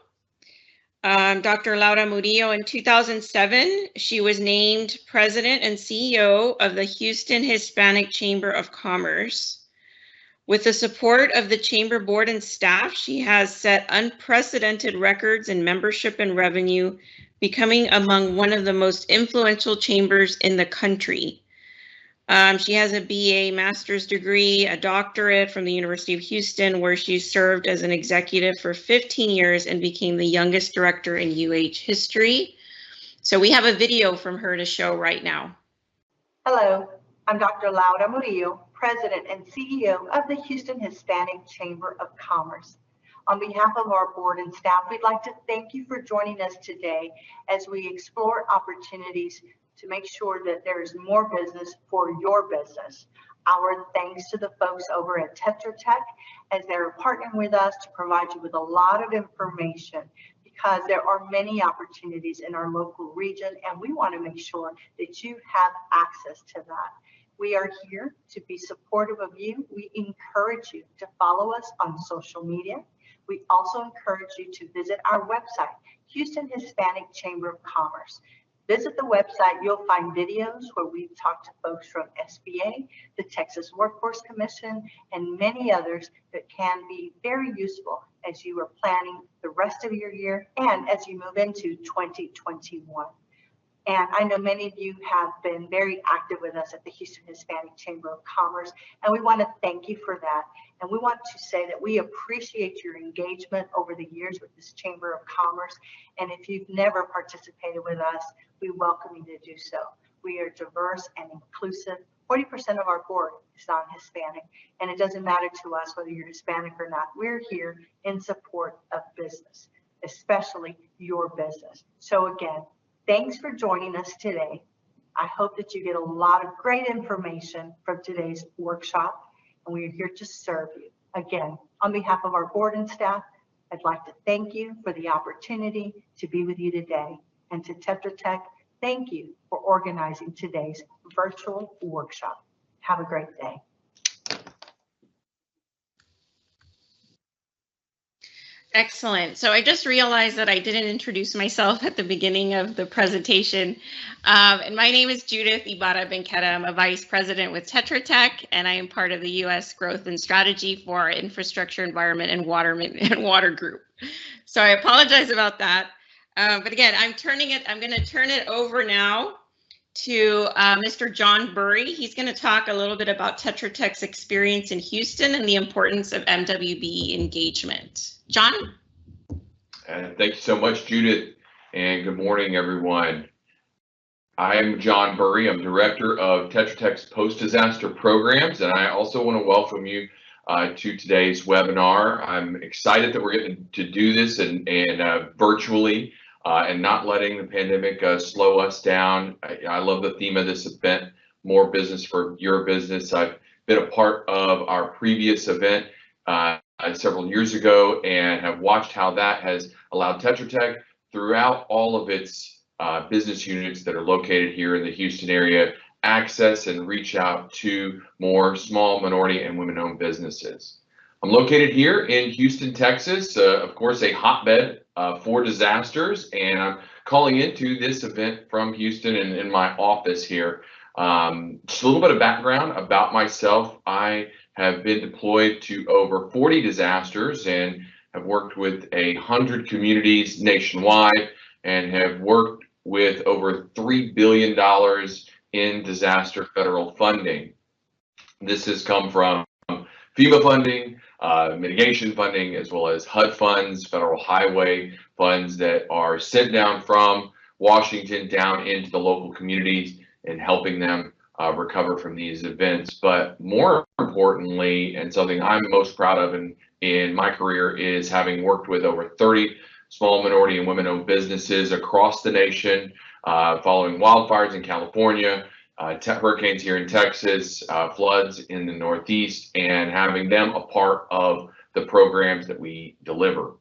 Dr. Laura Murillo, in 2007, she was named President and CEO of the Houston Hispanic Chamber of Commerce. With the support of the Chamber Board and staff, she has set unprecedented records in membership and revenue, becoming among one of the most influential chambers in the country. She has a BA master's degree, a doctorate from the University of Houston, where she served as an executive for 15 years and became the youngest director in UH history. So we have a video from her to show right now. Hello, I'm Dr. Laura Murillo, President and CEO of the Houston Hispanic Chamber of Commerce. On behalf of our board and staff, we'd like to thank you for joining us today as we explore opportunities to make sure that there is more business for your business. Our thanks to the folks over at Tetra Tech as they're partnering with us to provide you with a lot of information, because there are many opportunities in our local region, and we want to make sure that you have access to that. We are here to be supportive of you. We encourage you to follow us on social media. We also encourage you to visit our website, Houston Hispanic Chamber of Commerce. Visit the website, you'll find videos where we've talked to folks from SBA, the Texas Workforce Commission, and many others that can be very useful as you are planning the rest of your year and as you move into 2021. And I know many of you have been very active with us at the Houston Hispanic Chamber of Commerce, and we want to thank you for that. And we want to say that we appreciate your engagement over the years with this Chamber of Commerce. And if you've never participated with us, we welcome you to do so. We are diverse and inclusive. 40% of our board is non-Hispanic, and it doesn't matter to us whether you're Hispanic or not. We're here in support of business, especially your business. So again, thanks for joining us today. I hope that you get a lot of great information from today's workshop, and we are here to serve you. Again, on behalf of our board and staff, I'd like to thank you for the opportunity to be with you today. And to Tetra Tech, thank you for organizing today's virtual workshop. Have a great day. Excellent. So I just realized that I didn't introduce myself at the beginning of the presentation. And my name is Judith Ibarra-Benqueta. I'm a vice president with Tetra Tech, and I am part of the U.S. Growth and Strategy for our Infrastructure, Environment, and Water Group. So I apologize about that. But again, I'm going to turn it over now to Mr. John Buri. He's going to talk a little bit about Tetra Tech's experience in Houston and the importance of MWB engagement. John? Thank you so much, Judith, and good morning, everyone. I am John Buri. I'm director of Tetra Tech's post-disaster programs, and I also want to welcome you to today's webinar. I'm excited that we're getting to do this and virtually and not letting the pandemic slow us down. I love the theme of this event, more business for your business. I've been a part of our previous event several years ago and have watched how that has allowed Tetra Tech throughout all of its business units that are located here in the Houston area access and reach out to more small minority and women-owned businesses. I'm located here in Houston, Texas, of course, a hotbed for disasters, and I'm calling into this event from Houston and in my office here. Just a little bit of background about myself. I have been deployed to over 40 disasters and have worked with 100 communities nationwide and have worked with over $3 billion in disaster federal funding. This has come from FEMA funding, mitigation funding, as well as HUD funds, federal highway funds that are sent down from Washington down into the local communities and helping them recover from these events. But more importantly, and something I'm most proud of in my career, is having worked with over 30 small minority and women-owned businesses across the nation, following wildfires in California, hurricanes here in Texas, floods in the Northeast, and having them a part of the programs that we deliver.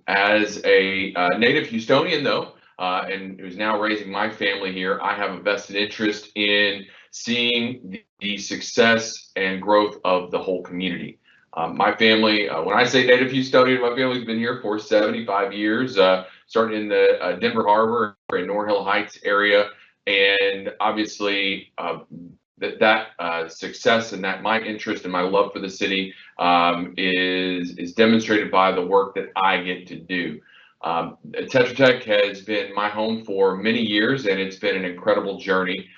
As a native Houstonian, though, and who's now raising my family here, I have a vested interest in seeing the success and growth of the whole community. My family, when I say native Houstonian, my family's been here for 75 years, starting in the Denver Harbor and North Hill Heights area. And obviously, that success and that my interest and my love for the city is demonstrated by the work that I get to do. Tetra Tech has been my home for many years, and it's been an incredible journey.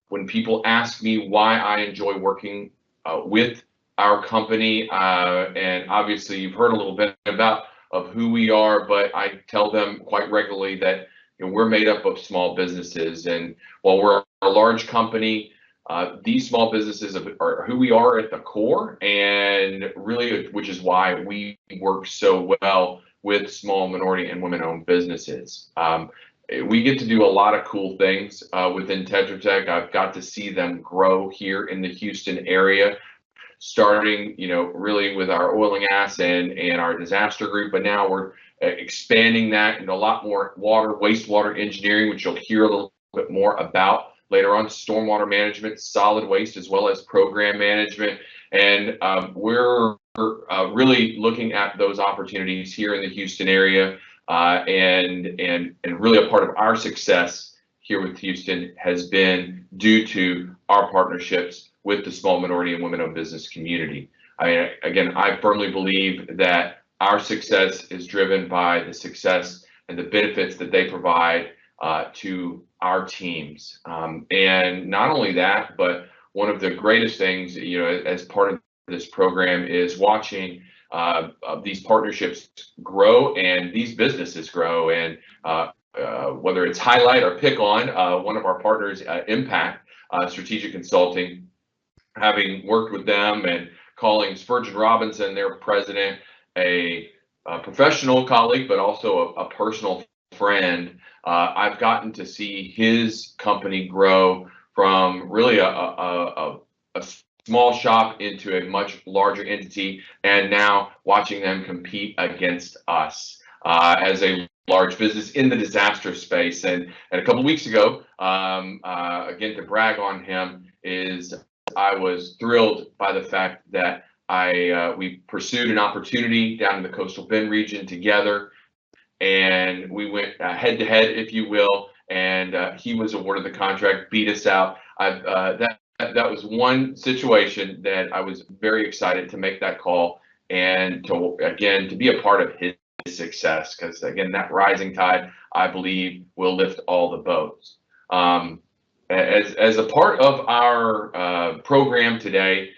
When people ask me why I enjoy working with our company, and obviously you've heard a little bit about who we are, but I tell them quite regularly that we're made up of small businesses, and while we're a large company, these small businesses are who we are at the core, and really, which is why we work so well with small minority and women-owned businesses. We get to do a lot of cool things within Tetra Tech. I've got to see them grow here in the Houston area, starting, really with our oil and gas and our disaster group, but now we're expanding that into a lot more wastewater engineering, which you'll hear a little bit more about later on, stormwater management, solid waste, as well as program management. And we're really looking at those opportunities here in the Houston area, and really a part of our success here with Houston has been due to our partnerships with the small minority and women-owned business community. I mean, again, I firmly believe that our success is driven by the success and the benefits that they provide to our teams. And not only that, but one of the greatest things, as part of this program is watching these partnerships grow and these businesses grow. And whether it's highlight or pick on one of our partners, Impact Strategic Consulting, having worked with them and calling Spurgeon Robinson, their president, a professional colleague, but also a personal friend. I've gotten to see his company grow from really a small shop into a much larger entity, and now watching them compete against us as a large business in the disaster space. And a couple of weeks ago, again, to brag on him, is I was thrilled by the fact that we pursued an opportunity down in the Coastal Bend region together, and we went head to head, if you will, and he was awarded the contract, beat us out. That was one situation that I was very excited to make that call and to be a part of his success, because again, that rising tide, I believe, will lift all the boats. As a part of our program today,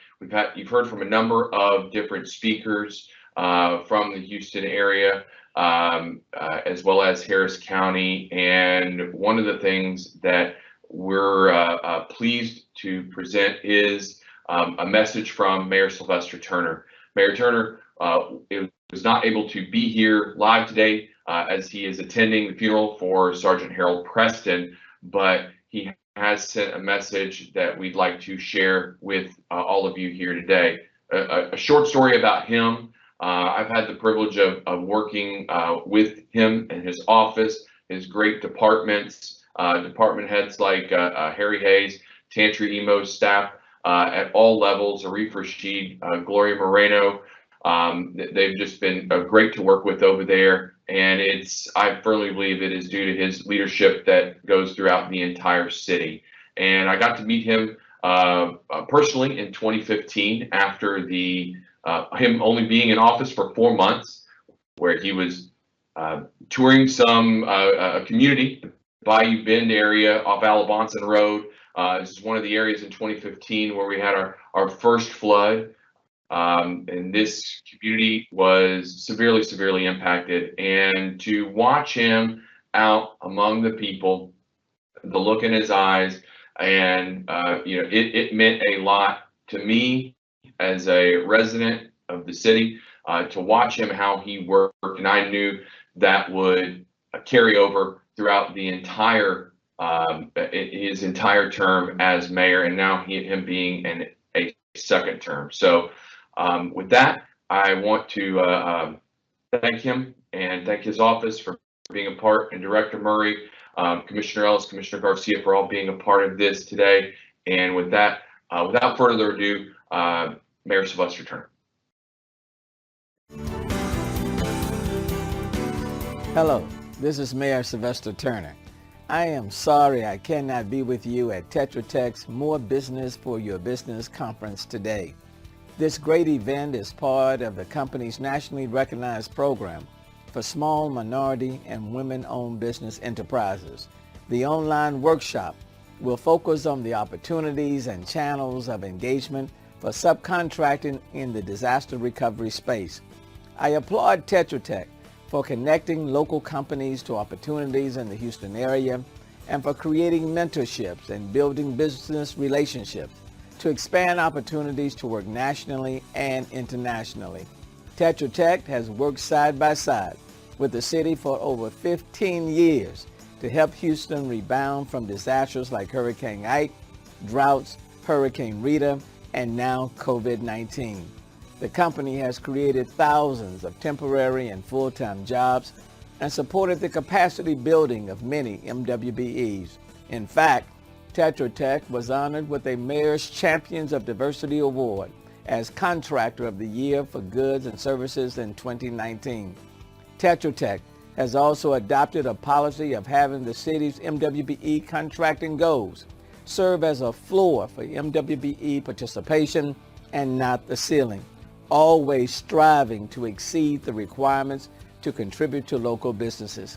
you've heard from a number of different speakers from the Houston area, as well as Harris County. And one of the things that we're pleased to present is a message from Mayor Sylvester Turner. Mayor Turner was not able to be here live today as he is attending the funeral for Sergeant Harold Preston, but he has sent a message that we'd like to share with all of you here today. A short story about him. I've had the privilege of working with him in his office, his great departments, department heads like Harry Hayes, Tantri Emo's staff at all levels, Arif Rashid, Gloria Moreno. They've just been great to work with over there. And I firmly believe it is due to his leadership that goes throughout the entire city. And I got to meet him personally in 2015 after him only being in office for 4 months, where he was touring a community, the Bayou Bend area off Alabonson Road. This is one of the areas in 2015 where we had our first flood. And this community was severely impacted. And to watch him out among the people, the look in his eyes, and it meant a lot to me as a resident of the city, to watch him, how he worked. And I knew that would carry over throughout the his entire term as mayor, and now him being in a second term. So with that, I want to thank him and thank his office for being a part, and Director Murray, Commissioner Ellis, Commissioner Garcia, for all being a part of this today. And with that, without further ado, Mayor Sylvester Turner. Hello, this is Mayor Sylvester Turner. I am sorry I cannot be with you at Tetra Tech's More Business for Your Business conference today. This great event is part of the company's nationally recognized program for small, minority, and women-owned business enterprises. The online workshop will focus on the opportunities and channels of engagement for subcontracting in the disaster recovery space. I applaud Tetra Tech for connecting local companies to opportunities in the Houston area and for creating mentorships and building business relationships to expand opportunities to work nationally and internationally. Tetra Tech has worked side by side with the city for over 15 years to help Houston rebound from disasters like Hurricane Ike, droughts, Hurricane Rita, and now COVID-19. The company has created thousands of temporary and full-time jobs and supported the capacity building of many MWBEs. In fact, Tetra Tech was honored with a Mayor's Champions of Diversity Award as Contractor of the Year for Goods and Services in 2019. Tetra Tech has also adopted a policy of having the city's MWBE contracting goals serve as a floor for MWBE participation and not the ceiling, always striving to exceed the requirements to contribute to local businesses.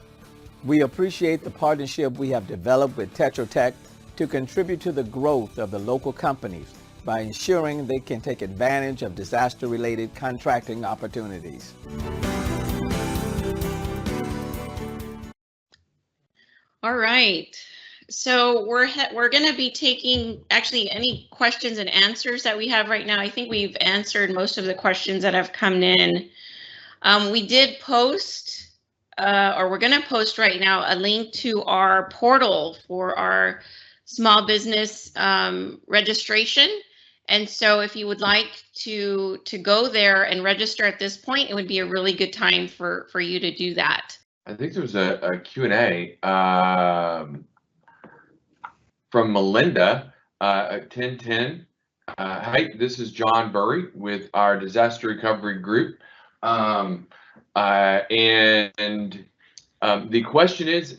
We appreciate the partnership we have developed with Tetra Tech to contribute to the growth of the local companies by ensuring they can take advantage of disaster-related contracting opportunities. All right. So we're going to be taking actually any questions and answers that we have right now. I think we've answered most of the questions that have come in. We did post, or we're going to post right now, a link to our portal for our small business registration. And so if you would like to go there and register at this point, it would be a really good time for you to do that. I think there's a Q&A from Melinda at 1010. Hi, this is John Buri with our disaster recovery group. The question is, she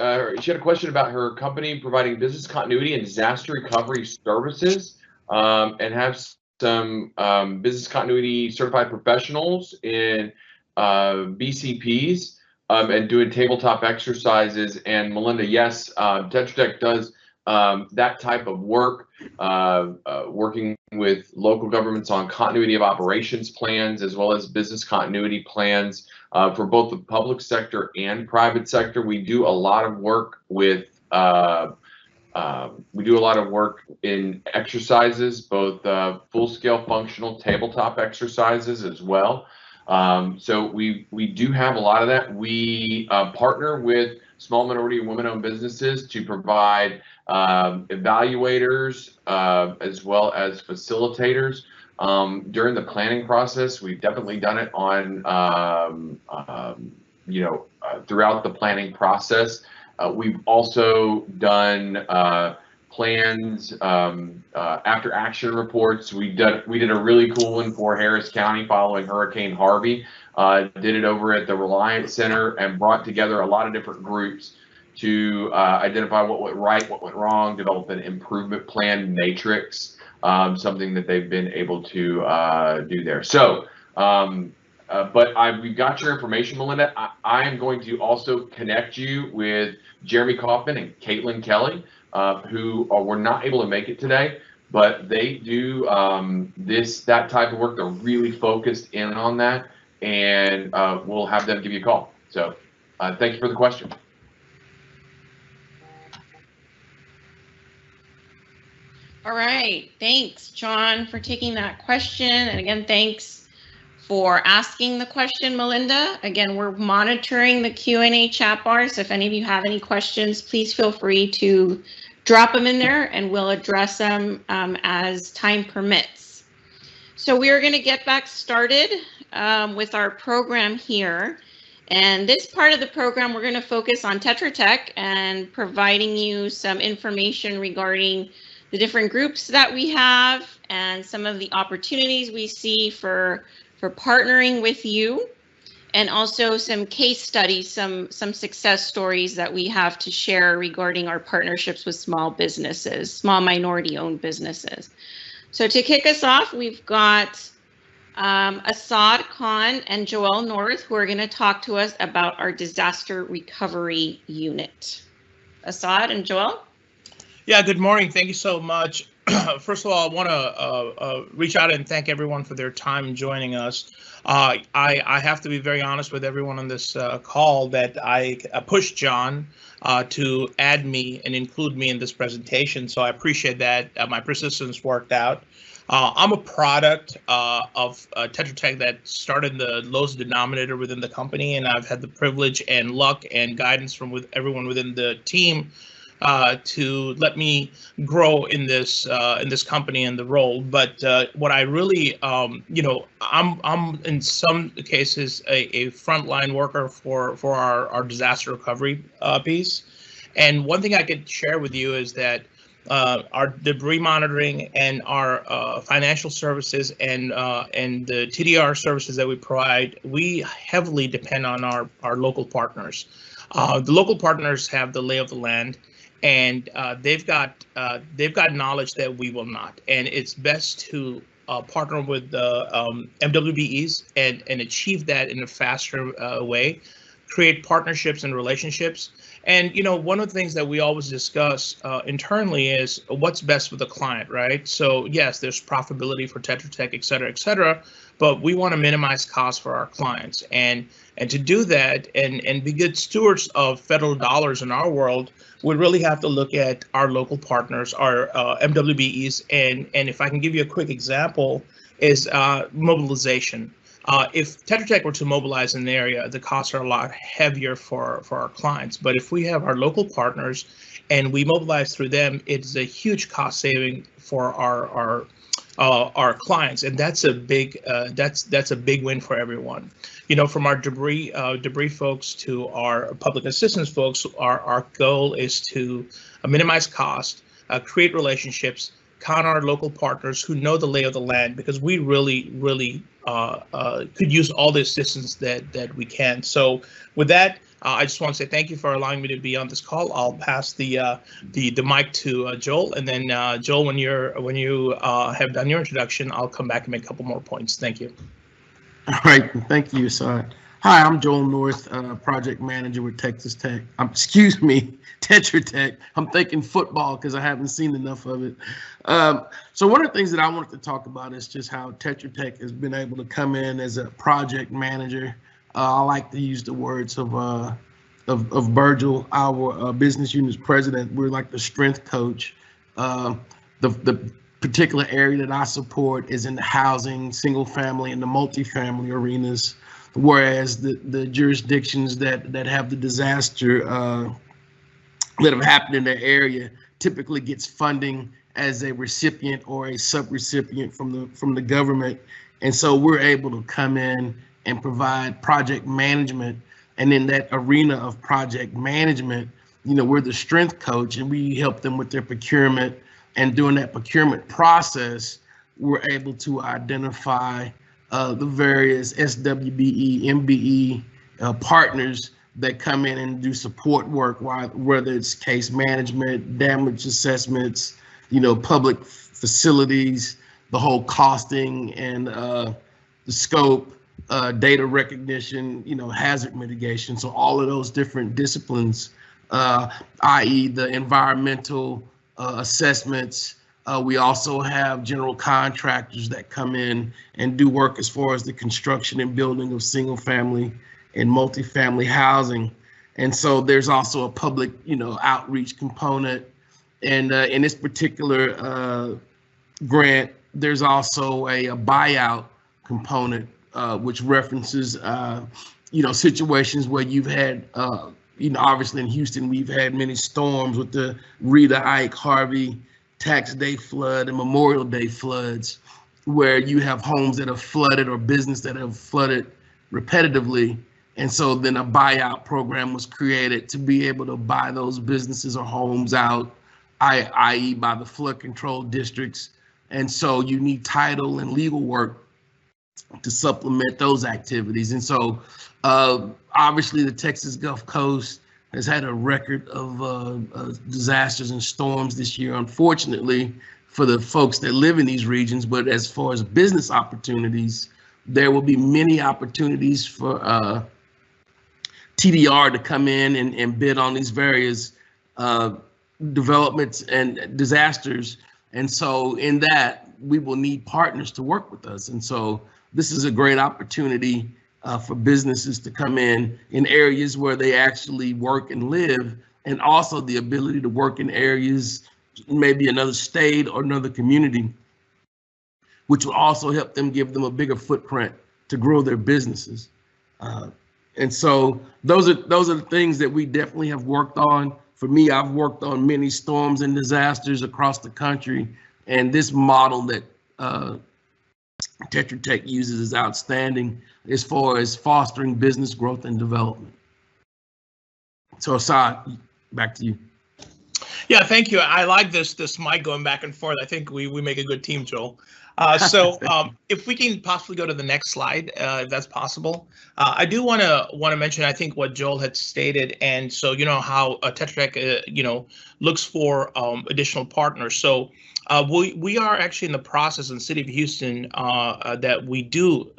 had a question about her company providing business continuity and disaster recovery services, and have some business continuity certified professionals in BCPs and doing tabletop exercises. And Melinda, yes, Tetra Tech does that type of work, working with local governments on continuity of operations plans, as well as business continuity plans for both the public sector and private sector. We do a lot of work with in exercises, both full-scale functional tabletop exercises as well. So we do have a lot of that. We partner with small minority and women-owned businesses to provide evaluators as well as facilitators during the planning process. We've definitely done it on throughout the planning process. We've also done plans, after action reports. We did a really cool one for Harris County following Hurricane Harvey. Did it over at the Reliance Center and brought together a lot of different groups to identify what went right, what went wrong, develop an improvement plan matrix, something that they've been able to do there. So, but we've got your information, Melinda. I am going to also connect you with Jeremy Kaufman and Caitlin Kelly, who were not able to make it today, but they do that type of work. They're really focused in on that, and we'll have them give you a call. So thank you for the question. All right, thanks, John, for taking that question. And again, thanks for asking the question, Melinda. Again, we're monitoring the Q&A chat bar, so if any of you have any questions, please feel free to drop them in there and we'll address them as time permits. So we are going to get back started with our program here. And this part of the program, we're going to focus on Tetra Tech and providing you some information regarding the different groups that we have and some of the opportunities we see for partnering with you, and also some case studies, some success stories that we have to share regarding our partnerships with small businesses, small minority-owned businesses. So to kick us off, we've got Assad Khan and Joel North, who are going to talk to us about our disaster recovery unit. Assad and Joel? Yeah, good morning. Thank you so much. First of all, I want to reach out and thank everyone for their time joining us. I have to be very honest with everyone on this call that I pushed John to add me and include me in this presentation, so I appreciate that. My persistence worked out. I'm a product of Tetra Tech that started the lowest denominator within the company, and I've had the privilege and luck and guidance from everyone within the team to let me grow in this company and the role. But what I really, I'm in some cases a frontline worker for our disaster recovery piece. And one thing I could share with you is that our debris monitoring and our financial services and the TDR services that we provide, we heavily depend on our local partners. The local partners have the lay of the land, and they've got knowledge that we will not. And it's best to partner with the MWBEs and achieve that in a faster way, create partnerships and relationships. And, one of the things that we always discuss internally is what's best for the client, right? So yes, there's profitability for Tetra Tech, et cetera, but we want to minimize costs for our clients. And to do that and be good stewards of federal dollars in our world, we really have to look at our local partners, our MWBEs. And if I can give you a quick example, is mobilization. If Tetra Tech were to mobilize in the area, the costs are a lot heavier for our clients. But if we have our local partners and we mobilize through them, it's a huge cost saving for our clients, and that's a big win for everyone. From our debris folks to our public assistance folks, our goal is to minimize cost, create relationships, count our local partners who know the lay of the land, because we really could use all the assistance that we can. So with that, I just want to say thank you for allowing me to be on this call. I'll pass the mic to Joel, and then Joel, when you have done your introduction, I'll come back and make a couple more points. Thank you. All right, thank you, sir. Hi, I'm Joel North, project manager with Texas Tech. Tetra Tech. I'm thinking football because I haven't seen enough of it. So one of the things that I wanted to talk about is just how Tetra Tech has been able to come in as a project manager. I like to use the words of Virgil, our business unit's president. We're like the strength coach. The particular area that I support is in the housing, single family, and the multifamily arenas, whereas the jurisdictions that have the disaster that have happened in their area typically gets funding as a recipient or a sub-recipient from the government. And so we're able to come in and provide project management. And in that arena of project management, we're the strength coach, and we help them with their procurement. And during that procurement process, we're able to identify the various SWBE, MBE partners that come in and do support work, whether it's case management, damage assessments, public facilities, the whole costing and the scope, data recognition, hazard mitigation. So all of those different disciplines, i.e. the environmental assessments. We also have general contractors that come in and do work as far as the construction and building of single family and multifamily housing. And so there's also a public, outreach component. And in this particular grant, there's also a buyout component, which references, situations where you've had, obviously in Houston, we've had many storms with the Rita, Ike, Harvey, Tax Day flood and Memorial Day floods, where you have homes that have flooded or business that have flooded repetitively. And so then a buyout program was created to be able to buy those businesses or homes out, i.e. by the flood control districts. And so you need title and legal work to supplement those activities. And so obviously the Texas Gulf Coast has had a record of disasters and storms this year, unfortunately, for the folks that live in these regions. But as far as business opportunities, there will be many opportunities for TDR to come in and bid on these various developments and disasters. And so in that, we will need partners to work with us. And so this is a great opportunity for businesses to come in areas where they actually work and live, and also the ability to work in areas, maybe another state or another community, which will also help them, give them a bigger footprint to grow their businesses. And so those are the things that we definitely have worked on for me, I've worked on many storms and disasters across the country, and this model that Tetra Tech uses is outstanding as far as fostering business growth and development. So Assad, back to you. Yeah, thank you. I like this mic going back and forth. I think we make a good team, Joel. If we can possibly go to the next slide, if that's possible. I do want to mention, I think, what Joel had stated, and so you know how Tetra Tech looks for additional partners. So we are actually in the process in the city of Houston that we do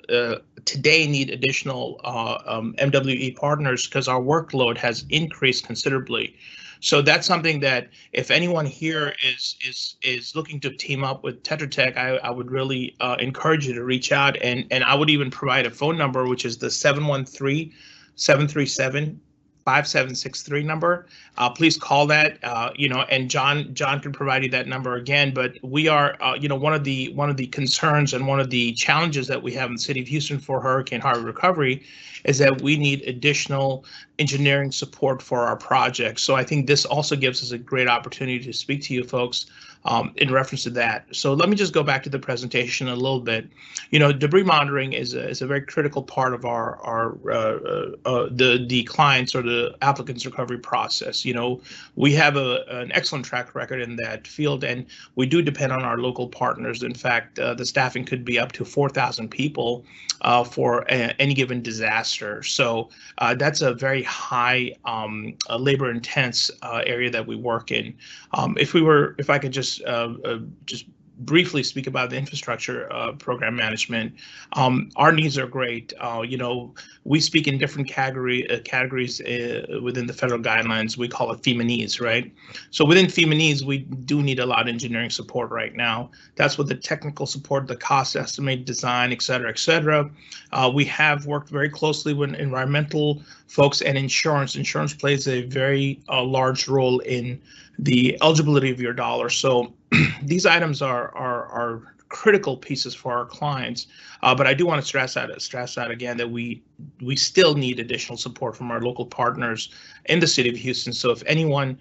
today need additional MWE partners because our workload has increased considerably. So that's something that if anyone here is looking to team up with Tetra Tech, I would really encourage you to reach out, and I would even provide a phone number, which is the 713-737-5763 number. Please call that, and John can provide you that number again. But we are, one of the concerns and one of the challenges that we have in the city of Houston for Hurricane Harvey recovery is that we need additional engineering support for our projects. So I think this also gives us a great opportunity to speak to you folks in reference to that. So let me just go back to the presentation a little bit. Debris monitoring is a very critical part of the clients or the applicants recovery process. We have an excellent track record in that field, and we do depend on our local partners. In fact, the staffing could be up to 4,000 people for any given disaster. So that's a very high labor intense area that we work in. If I could just briefly speak about the infrastructure program management, our needs are great. We speak in different categories within the federal guidelines. We call it FEMA needs, right? So within FEMA needs, we do need a lot of engineering support right now. That's with the technical support, the cost estimate, design, et cetera, et cetera. We have worked very closely with environmental folks and insurance. Insurance plays a very large role in the eligibility of your dollar. So these items are critical pieces for our clients, but I do want to stress that again that we still need additional support from our local partners in the city of Houston. So if anyone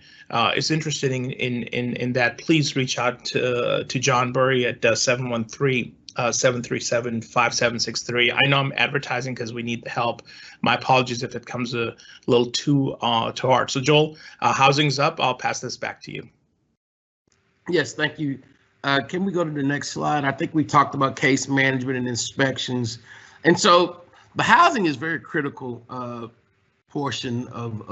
is interested in that, please reach out to John Buri at 713-737-5763. I know I'm advertising because we need the help. My apologies if it comes a little too hard. So Joel, housing's up. I'll pass this back to you. Yes, thank you. Can we go to the next slide? I think we talked about case management and inspections. And so the housing is very critical portion of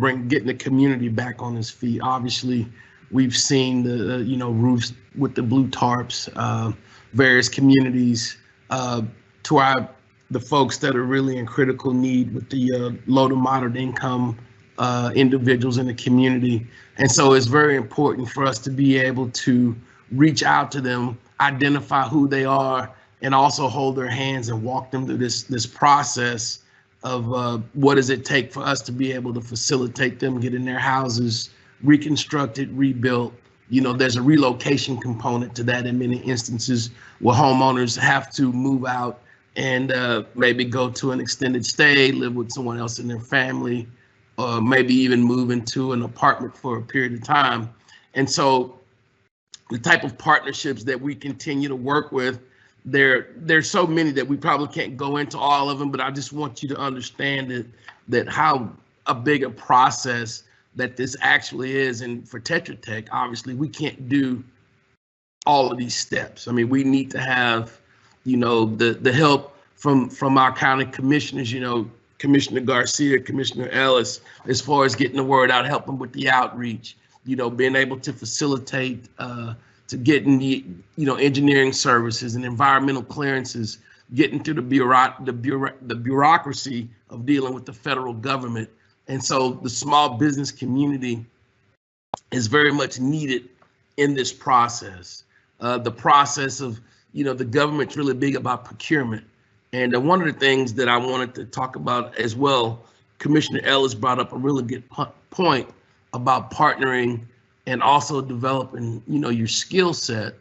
getting the community back on its feet. Obviously, we've seen the roofs with the blue tarps, various communities to the folks that are really in critical need with the low to moderate income individuals in the community. And so it's very important for us to be able to reach out to them, identify who they are, and also hold their hands and walk them through this process of what does it take for us to be able to facilitate them getting their houses reconstructed, rebuilt. There's a relocation component to that in many instances where homeowners have to move out and maybe go to an extended stay, live with someone else in their family, or maybe even move into an apartment for a period of time. And so the type of partnerships that we continue to work with, there's so many that we probably can't go into all of them, but I just want you to understand that how a big a process that this actually is. And for Tetra Tech, obviously, we can't do all of these steps. I mean, we need to have, the help from our county commissioners, Commissioner Garcia, Commissioner Ellis, as far as getting the word out, helping with the outreach, being able to facilitate to getting the, engineering services and environmental clearances, getting through the bureaucracy of dealing with the federal government. And so the small business community is very much needed in this process. The process of, the government's really big about procurement. And one of the things that I wanted to talk about as well, Commissioner Ellis brought up a really good point about partnering and also developing, your skill set.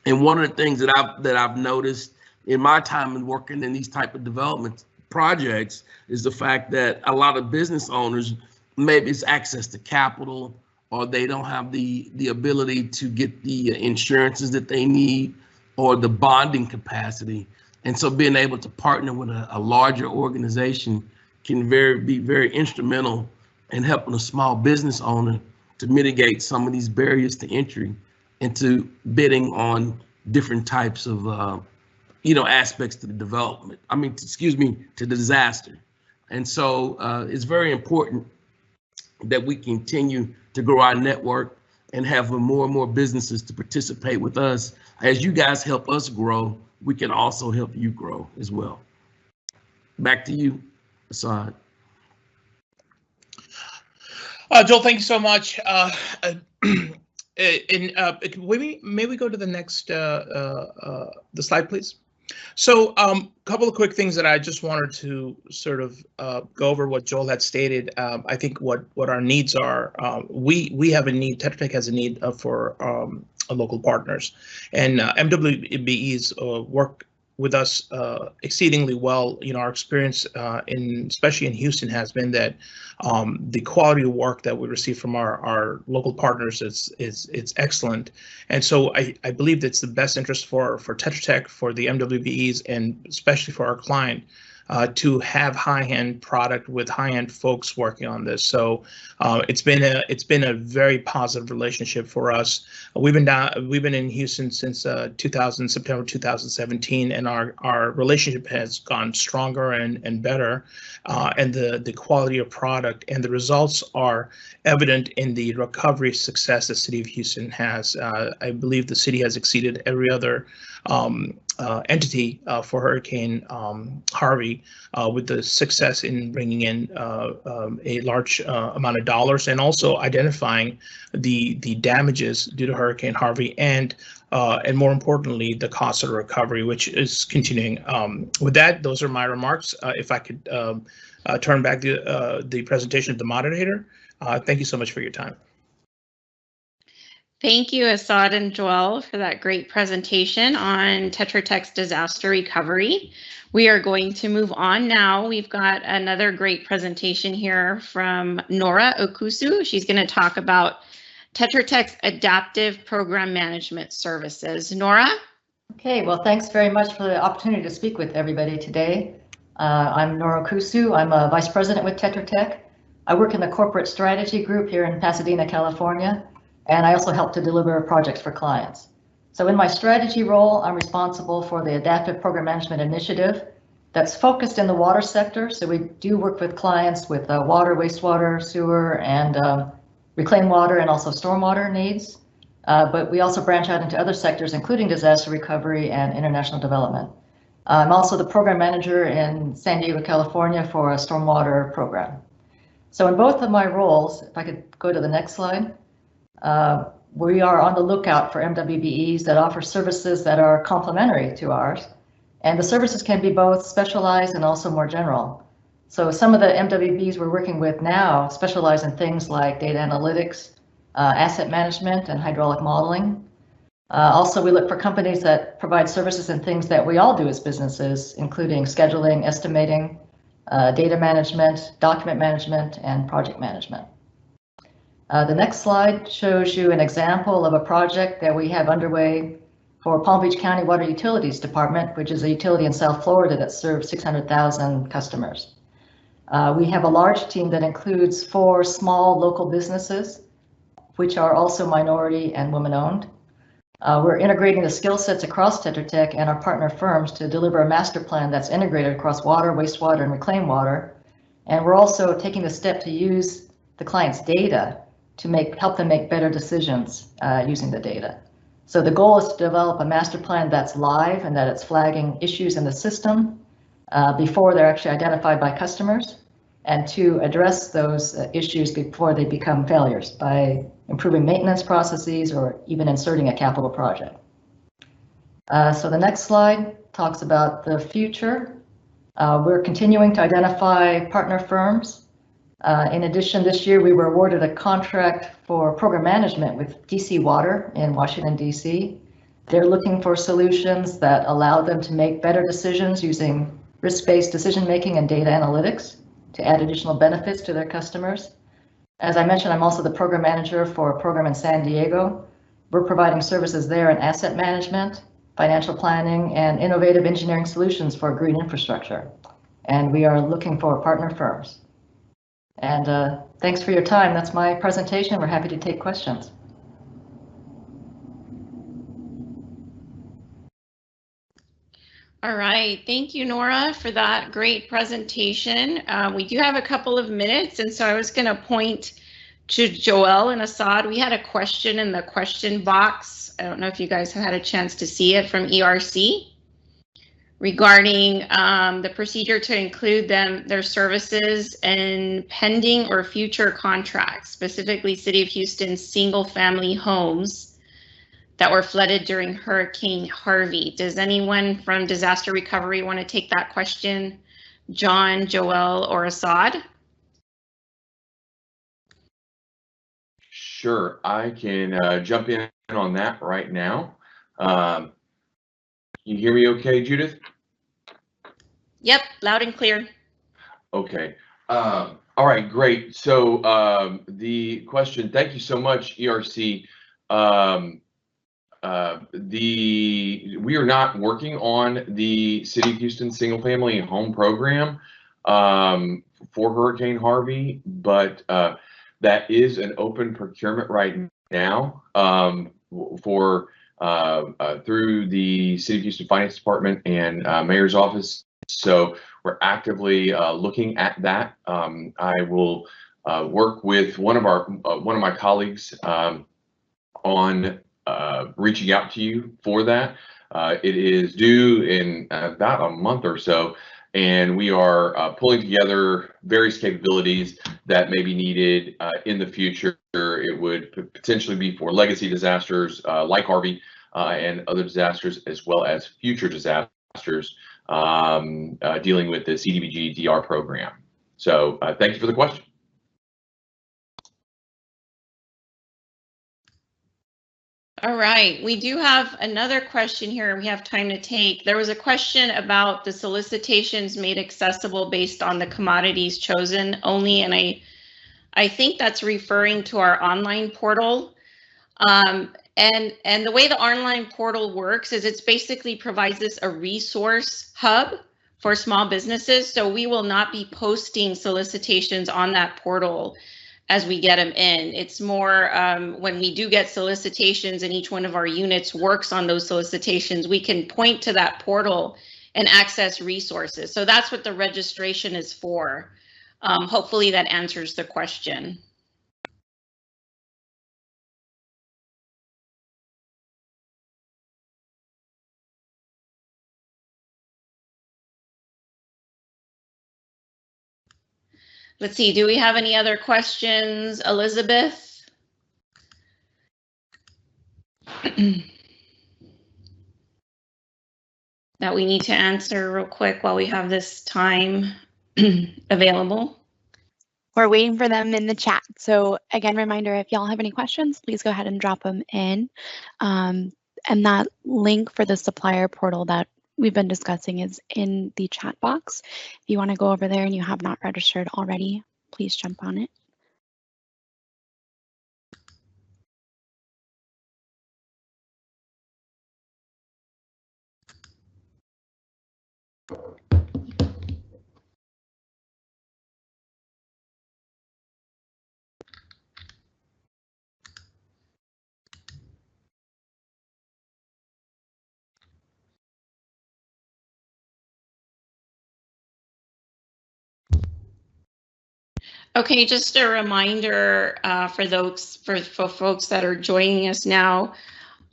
And one of the things that I've noticed in my time in working in these type of development projects is the fact that a lot of business owners maybe it's access to capital, or they don't have the ability to get the insurances that they need, or the bonding capacity. And so being able to partner with a larger organization can be very instrumental in helping a small business owner to mitigate some of these barriers to entry into bidding on different types of aspects to the development. To the disaster. And so it's very important that we continue to grow our network and have more and more businesses to participate with us. As you guys help us grow, we can also help you grow as well. Back to you, Assad. Joel, thank you so much. May we go to the next the slide, please? So a couple of quick things that I just wanted to sort of go over what Joel had stated. I think what our needs are. We have a need, Tetra Tech has a need for local partners, and MWBEs work with us exceedingly well. Our experience especially in Houston has been that the quality of work that we receive from our local partners is excellent. And so I believe that's the best interest for Tetra Tech, for the MWBEs, and especially for our client, to have high-end product with high-end folks working on this. So it's been a very positive relationship for us. We've been in Houston since September 2017, and our relationship has gone stronger and better, and the quality of product and the results are evident in the recovery success the city of Houston has. I believe the city has exceeded every other entity for Hurricane Harvey with the success in bringing in a large amount of dollars, and also identifying the damages due to Hurricane Harvey, and more importantly, the cost of recovery, which is continuing. With that, those are my remarks. If I could turn back the presentation to the moderator. Thank you so much for your time. Thank you, Assad and Joel, for that great presentation on Tetra Tech's disaster recovery. We are going to move on now. We've got another great presentation here from Nora Okusu. She's going to talk about Tetra Tech's adaptive program management services. Nora? Okay, well, thanks very much for the opportunity to speak with everybody today. I'm Nora Okusu. I'm a vice president with Tetra Tech. I work in the corporate strategy group here in Pasadena, California. And I also help to deliver projects for clients. So in my strategy role, I'm responsible for the Adaptive Program Management Initiative that's focused in the water sector. So we do work with clients with water, wastewater, sewer, and reclaimed water, and also stormwater needs. But we also branch out into other sectors, including disaster recovery and international development. I'm also the program manager in San Diego, California for a stormwater program. So in both of my roles, if I could go to the next slide, we are on the lookout for MWBEs that offer services that are complementary to ours. And the services can be both specialized and also more general. So some of the MWBEs we're working with now specialize in things like data analytics, asset management, and hydraulic modeling. Also, we look for companies that provide services in things that we all do as businesses, including scheduling, estimating, data management, document management, and project management. The next slide shows you an example of a project that we have underway for Palm Beach County Water Utilities Department, which is a utility in South Florida that serves 600,000 customers. We have a large team that includes 4 small local businesses, which are also minority and women-owned. We're integrating the skill sets across Tetra Tech and our partner firms to deliver a master plan that's integrated across water, wastewater, and reclaimed water. And we're also taking the step to use the client's data to help them make better decisions using the data. So the goal is to develop a master plan that's live and that it's flagging issues in the system before they're actually identified by customers, and to address those issues before they become failures by improving maintenance processes or even inserting a capital project. So the next slide talks about the future. We're continuing to identify partner firms. In addition, this year we were awarded a contract for program management with DC Water in Washington, DC. They're looking for solutions that allow them to make better decisions using risk-based decision-making and data analytics to add additional benefits to their customers. As I mentioned, I'm also the program manager for a program in San Diego. We're providing services there in asset management, financial planning, and innovative engineering solutions for green infrastructure. And we are looking for partner firms. And thanks for your time. That's my presentation. We're happy to take questions. All right, thank you, Nora, for that great presentation. We do have a couple of minutes, and so I was going to point to Joel and Assad. We had a question in the question box. I don't know if you guys have had a chance to see it, from ERC regarding the procedure to include their services in pending or future contracts, specifically City of Houston single-family homes that were flooded during Hurricane Harvey. Does anyone from Disaster Recovery want to take that question? John, Joel, or Assad? Sure, I can jump in on that right now. Can you hear me okay, Judith? Yep, loud and clear. Okay. All right, great. So the question, thank you so much, ERC. We are not working on the City of Houston single family home program for Hurricane Harvey, but that is an open procurement right now for through the City of Houston Finance Department and Mayor's Office. So we're actively looking at that. I will work with one of my colleagues on reaching out to you for that. It is due in about a month or so, and we are pulling together various capabilities that may be needed in the future. It would potentially be for legacy disasters like Harvey and other disasters, as well as future disasters dealing with the CDBG DR program. So thank you for the question. All right, we do have another question here we have time to take. There was a question about the solicitations made accessible based on the commodities chosen only, and I think that's referring to our online portal. And the way the online portal works is it's basically provides us a resource hub for small businesses. So we will not be posting solicitations on that portal as we get them in. It's more when we do get solicitations and each one of our units works on those solicitations, we can point to that portal and access resources. So that's what the registration is for. Hopefully that answers the question. Let's see, do we have any other questions, Elizabeth? That we need to answer real quick while we have this time available? We're waiting for them in the chat. So again, reminder, if y'all have any questions, please go ahead and drop them in. And that link for the supplier portal that we've been discussing is in the chat box. If you want to go over there and you have not registered already, please jump on it. Okay, just a reminder for folks that are joining us now.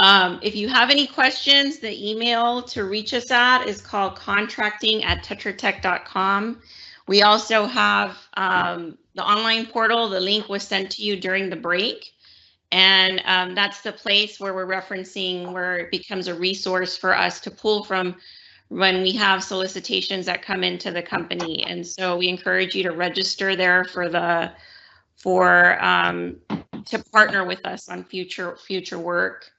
If you have any questions, the email to reach us at is called contracting@tetratech.com. We also have the online portal. The link was sent to you during the break. And that's the place where we're referencing where it becomes a resource for us to pull from when we have solicitations that come into the company. And so we encourage you to register there to partner with us on future work.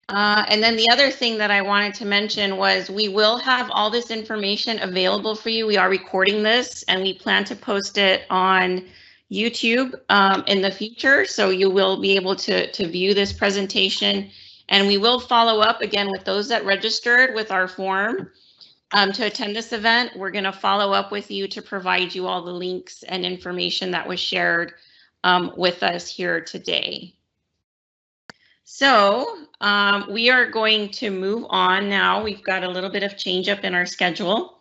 And then the other thing that I wanted to mention was we will have all this information available for you. We are recording this and we plan to post it on YouTube in the future, so you will be able to view this presentation. And we will follow up again with those that registered with our form to attend this event. We're going to follow up with you to provide you all the links and information that was shared with us here today. So we are going to move on now. We've got a little bit of change up in our schedule.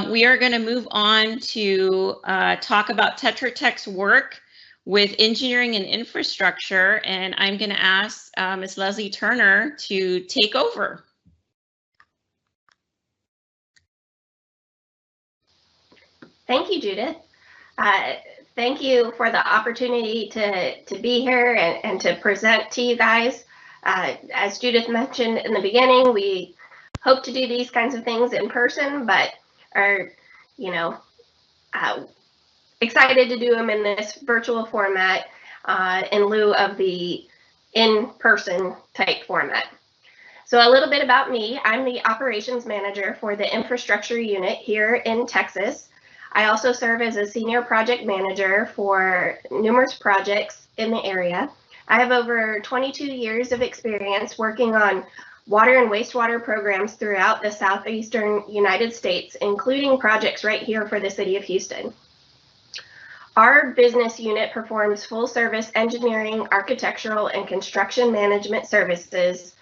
We are going to move on to talk about Tetra Tech's work with engineering and infrastructure, and I'm going to ask Ms. Leslie Turner to take over. Thank you, Judith. Thank you for the opportunity to be here and to present to you guys. As Judith mentioned in the beginning, we hope to do these kinds of things in person, but are, excited to do them in this virtual format in lieu of the in-person type format. So a little bit about me. I'm the operations manager for the infrastructure unit here in Texas. I also serve as a senior project manager for numerous projects in the area. I have over 22 years of experience working on water and wastewater programs throughout the southeastern United States, including projects right here for the city of Houston. Our business unit performs full service engineering, architectural, and construction management services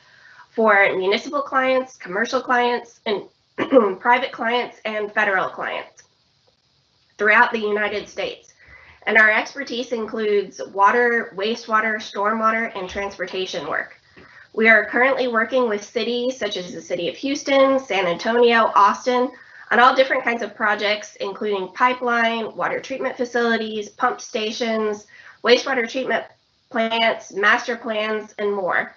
for municipal clients, commercial clients, and private clients, and federal clients throughout the United States. And our expertise includes water, wastewater, stormwater, and transportation work. We are currently working with cities such as the city of Houston, San Antonio, Austin, on all different kinds of projects, including pipeline, water treatment facilities, pump stations, wastewater treatment plants, master plans, and more.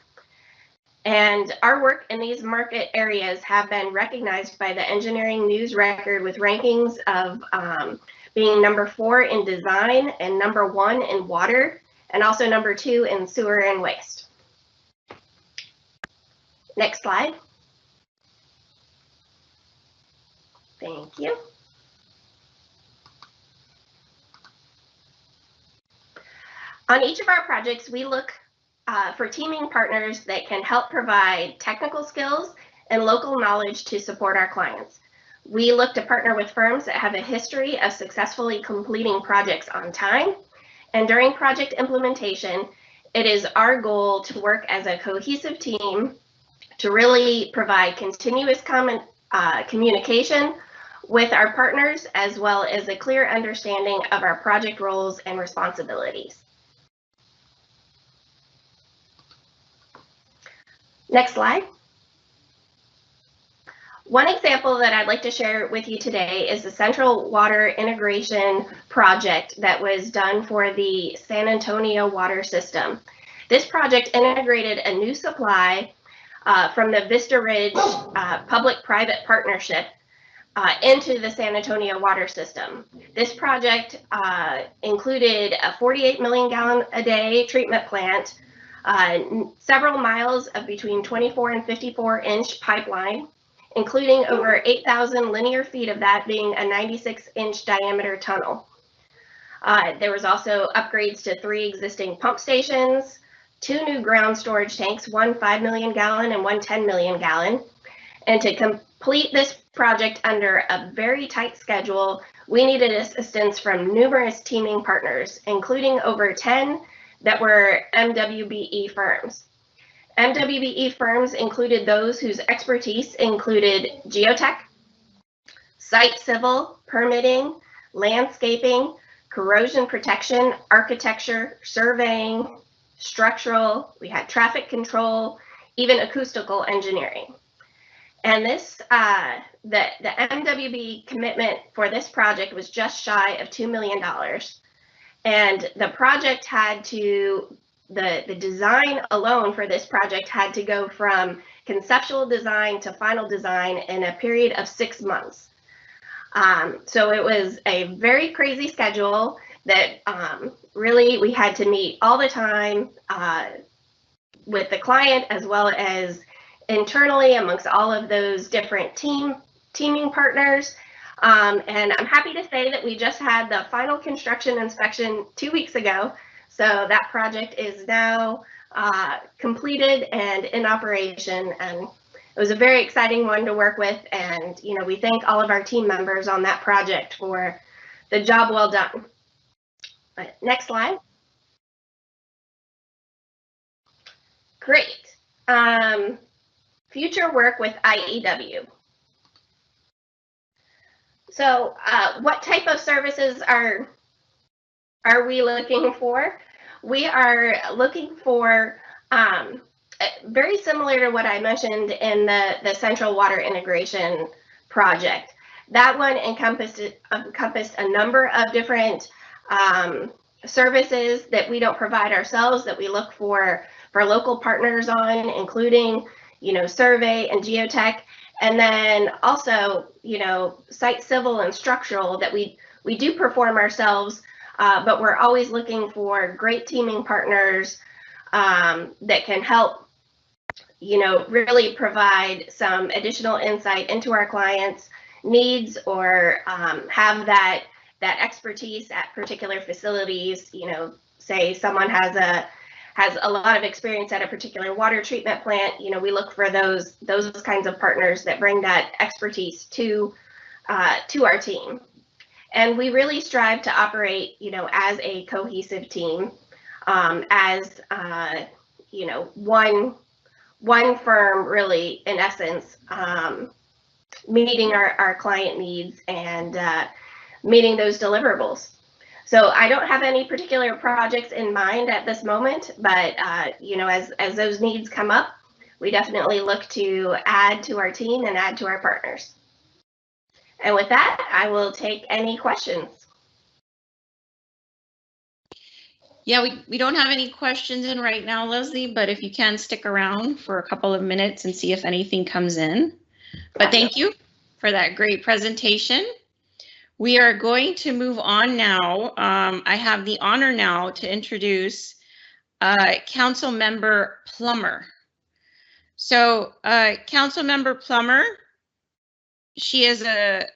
And our work in these market areas have been recognized by the Engineering News Record with rankings of being number 4 in design and number 1 in water, and also number 2 in sewer and waste. Next slide. Thank you. On each of our projects, we look for teaming partners that can help provide technical skills and local knowledge to support our clients. We look to partner with firms that have a history of successfully completing projects on time. And during project implementation, it is our goal to work as a cohesive team to really provide continuous communication with our partners, as well as a clear understanding of our project roles and responsibilities. Next slide. One example that I'd like to share with you today is the Central Water Integration Project that was done for the San Antonio water system. This project integrated a new supply from the Vista Ridge public-private partnership into the San Antonio water system. This project included a 48 million gallon a day treatment plant, several miles of between 24 and 54 inch pipeline, including over 8,000 linear feet of that being a 96 inch diameter tunnel. There was also upgrades to 3 existing pump stations, 2 new ground storage tanks, one 5 million gallon and one 10 million gallon. And to complete this project under a very tight schedule, we needed assistance from numerous teaming partners, including over 10 that were MWBE firms. MWBE firms included those whose expertise included geotech, site civil, permitting, landscaping, corrosion protection, architecture, surveying, structural, we had traffic control, even acoustical engineering. And this, the MWB commitment for this project was just shy of $2 million. And the project had to, the design alone for this project had to go from conceptual design to final design in a period of 6 months. So it was a very crazy schedule that really we had to meet all the time with the client, as well as internally amongst all of those different teaming partners. And I'm happy to say that we just had the final construction inspection 2 weeks ago. So that project is now completed and in operation. And it was a very exciting one to work with. And, you know, we thank all of our team members on that project for the job well done. But next slide. Great. Future work with IEW. So what type of services are we looking for? We are looking for very similar to what I mentioned in the Central Water Integration Project. That one encompassed a number of different services that we don't provide ourselves, that we look for local partners on, including, you know, survey and geotech, and then also, you know, site civil and structural that we do perform ourselves, but we're always looking for great teaming partners that can help, you know, really provide some additional insight into our clients' needs, or have that expertise at particular facilities. You know, say someone has a lot of experience at a particular water treatment plant. You know, we look for those kinds of partners that bring that expertise to our team. And we really strive to operate, you know, as a cohesive team, as you know, one firm, really, in essence, meeting our client needs and meeting those deliverables. So I don't have any particular projects in mind at this moment, but you know, as those needs come up, we definitely look to add to our team and add to our partners. And with that, I will take any questions. Yeah, we don't have any questions in right now, Leslie, but if you can stick around for a couple of minutes and see if anything comes in. But thank you for that great presentation. We are going to move on now. I have the honor now to introduce Council Member Plummer. So Council Member Plummer, she is a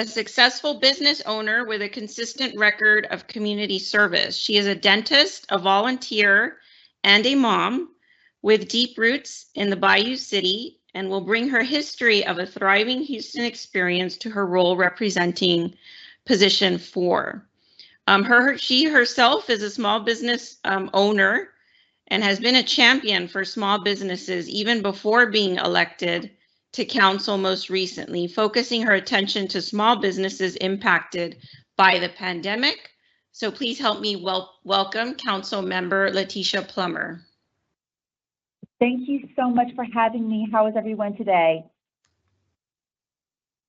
successful business owner with a consistent record of community service. She is a dentist, a volunteer, and a mom with deep roots in the Bayou City, and will bring her history of a thriving Houston experience to her role representing Position 4. She herself is a small business owner and has been a champion for small businesses even before being elected to council most recently, focusing her attention to small businesses impacted by the pandemic. So please help me welcome Council Member Letitia Plummer. Thank you so much for having me. How is everyone today?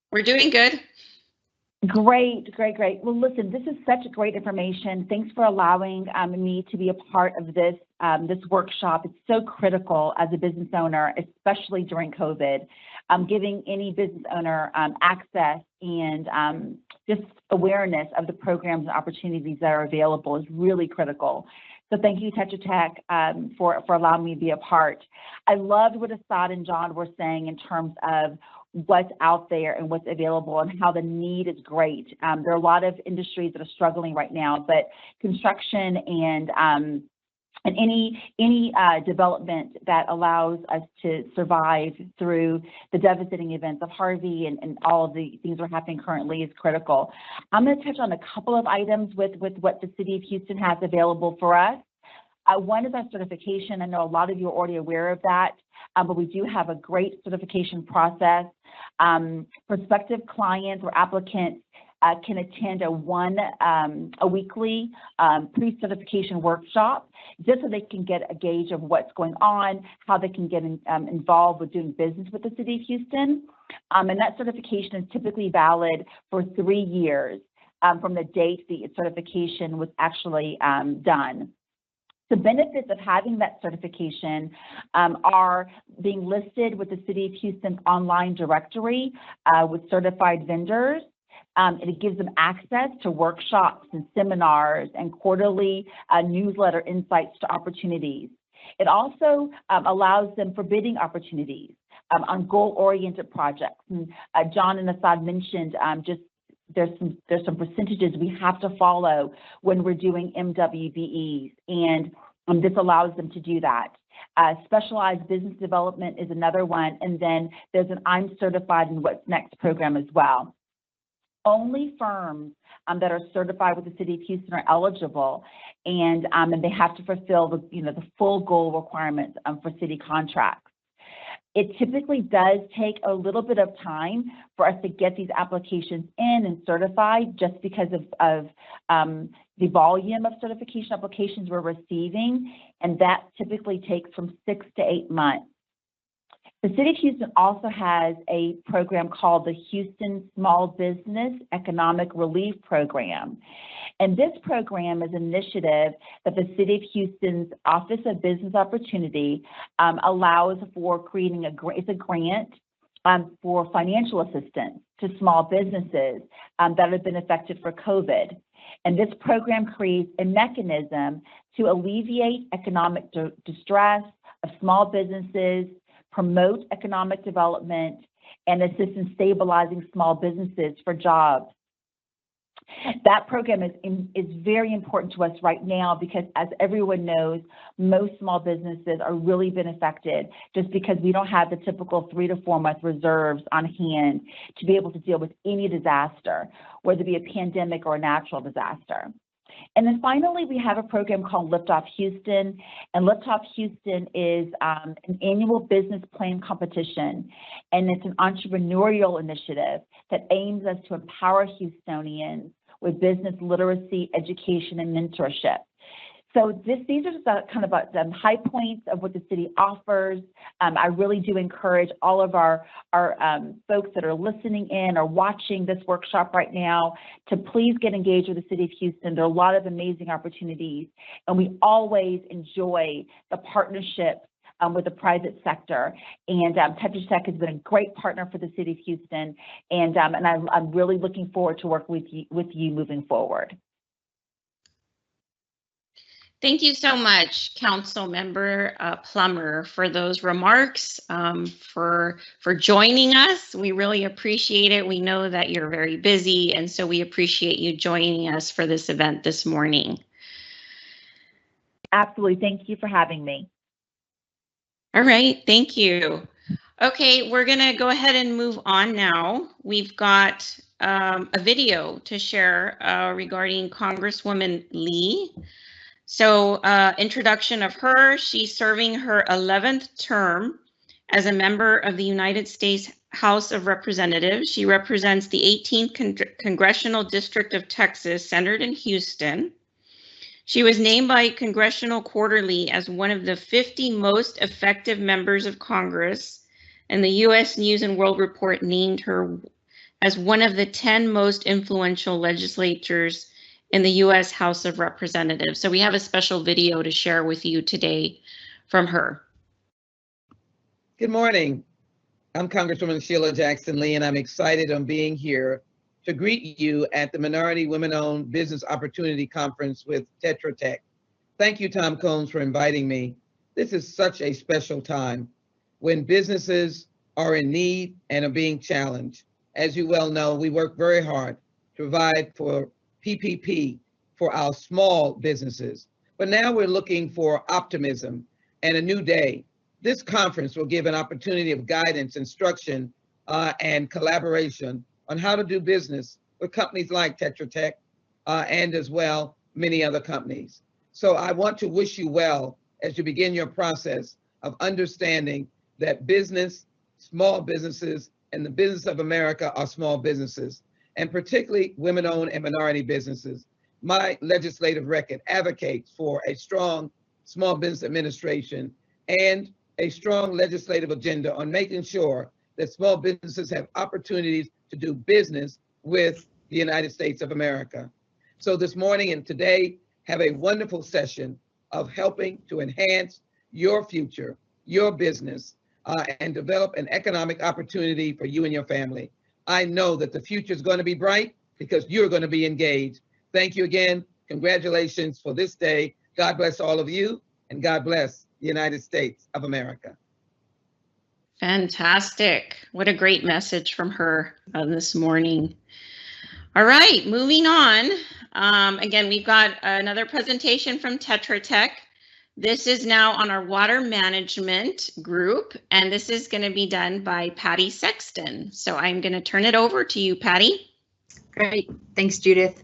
We're doing good. Great, great, great. Well, listen, this is such great information. Thanks for allowing me to be a part of this workshop. It's so critical as a business owner, especially during COVID. Giving any business owner access and just awareness of the programs and opportunities that are available is really critical. So thank you, Tetra Tech, for allowing me to be a part. I loved what Assad and John were saying in terms of what's out there and what's available and how the need is great. There are a lot of industries that are struggling right now, but construction and any development that allows us to survive through the devastating events of Harvey and all of the things that are happening currently is critical. I'm going to touch on a couple of items with what the City of Houston has available for us. One is our certification. I know a lot of you are already aware of that, but we do have a great certification process. Prospective clients or applicants can attend a weekly pre-certification workshop just so they can get a gauge of what's going on, how they can get involved with doing business with the City of Houston. And that certification is typically valid for 3 years from the date the certification was actually done. The benefits of having that certification are being listed with the City of Houston's online directory with certified vendors. It gives them access to workshops and seminars and quarterly newsletter insights to opportunities. It also allows them for bidding opportunities. on goal-oriented projects. And John and Assad mentioned just there's some percentages we have to follow when we're doing MWBEs, and this allows them to do that. Specialized business development is another one, and then there's an I'm certified in What's Next program as well. Only firms that are certified with the City of Houston are eligible, and they have to fulfill the full goal requirements for city contracts. It typically does take a little bit of time for us to get these applications in and certified, just because of the volume of certification applications we're receiving, and that typically takes from 6 to 8 months. The City of Houston also has a program called the Houston Small Business Economic Relief Program. And this program is an initiative that the City of Houston's Office of Business Opportunity allows for creating it's a grant for financial assistance to small businesses that have been affected for COVID. And this program creates a mechanism to alleviate economic distress of small businesses, promote economic development, and assist in stabilizing small businesses for jobs. That program is very important to us right now because, as everyone knows, most small businesses are really been affected just because we don't have the typical 3 to 4 month reserves on hand to be able to deal with any disaster, whether it be a pandemic or a natural disaster. And then finally, we have a program called Lift Off Houston, and Lift Off Houston is an annual business plan competition, and it's an entrepreneurial initiative that aims us to empower Houstonians with business literacy, education, and mentorship. So these are just kind of the high points of what the city offers. I really do encourage all of our folks that are listening in or watching this workshop right now to please get engaged with the City of Houston. There are a lot of amazing opportunities, and we always enjoy the partnership with the private sector. And Tetra Tech has been a great partner for the City of Houston, and I'm really looking forward to work with you moving forward. Thank you so much, Council Member Plummer, for those remarks, for joining us. We really appreciate it. We know that you're very busy, and so we appreciate you joining us for this event this morning. Absolutely. Thank you for having me. All right. Thank you. Okay, we're going to go ahead and move on now. We've got a video to share regarding Congresswoman Lee. So introduction of her, she's serving her 11th term as a member of the United States House of Representatives. She represents the 18th Congressional District of Texas, centered in Houston. She was named by Congressional Quarterly as one of the 50 most effective members of Congress, and the U.S. News and World Report named her as one of the 10 most influential legislators in the U.S. House of Representatives. So we have a special video to share with you today from her. Good morning. I'm Congresswoman Sheila Jackson Lee, and I'm excited on being here to greet you at the Minority Women-Owned Business Opportunity Conference with Tetra Tech. Thank you, Tom Combs, for inviting me. This is such a special time when businesses are in need and are being challenged. As you well know, we work very hard to provide for PPP for our small businesses. But now we're looking for optimism and a new day. This conference will give an opportunity of guidance, instruction, and collaboration on how to do business with companies like Tetra Tech and as well many other companies. So I want to wish you well as you begin your process of understanding that business, small businesses, and the business of America are small businesses, and particularly women-owned and minority businesses. My legislative record advocates for a strong small business administration and a strong legislative agenda on making sure that small businesses have opportunities to do business with the United States of America. So this morning and today, have a wonderful session of helping to enhance your future, your business, and develop an economic opportunity for you and your family. I know that the future is going to be bright because you're going to be engaged. Thank you again. Congratulations for this day. God bless all of you, and God bless the United States of America. Fantastic. What a great message from her this morning. All right, moving on. Again, we've got another presentation from Tetra Tech. This is now on our water management group, and this is going to be done by Patty Sexton. So I'm going to turn it over to you, Patty. Great. Thanks, Judith.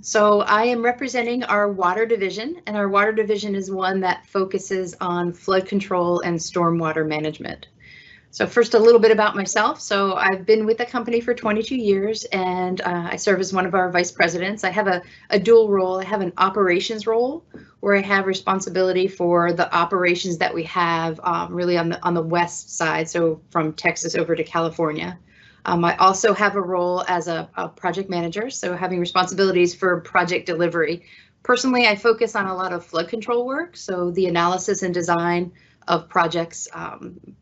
So I am representing our water division, and our water division is one that focuses on flood control and stormwater management. So first, a little bit about myself. So I've been with the company for 22 years, and I serve as one of our vice presidents. I have a dual role. I have an operations role where I have responsibility for the operations that we have really on the west side, so from Texas over to California. I also have a role as a project manager, so having responsibilities for project delivery. Personally, I focus on a lot of flood control work, so the analysis and design of projects.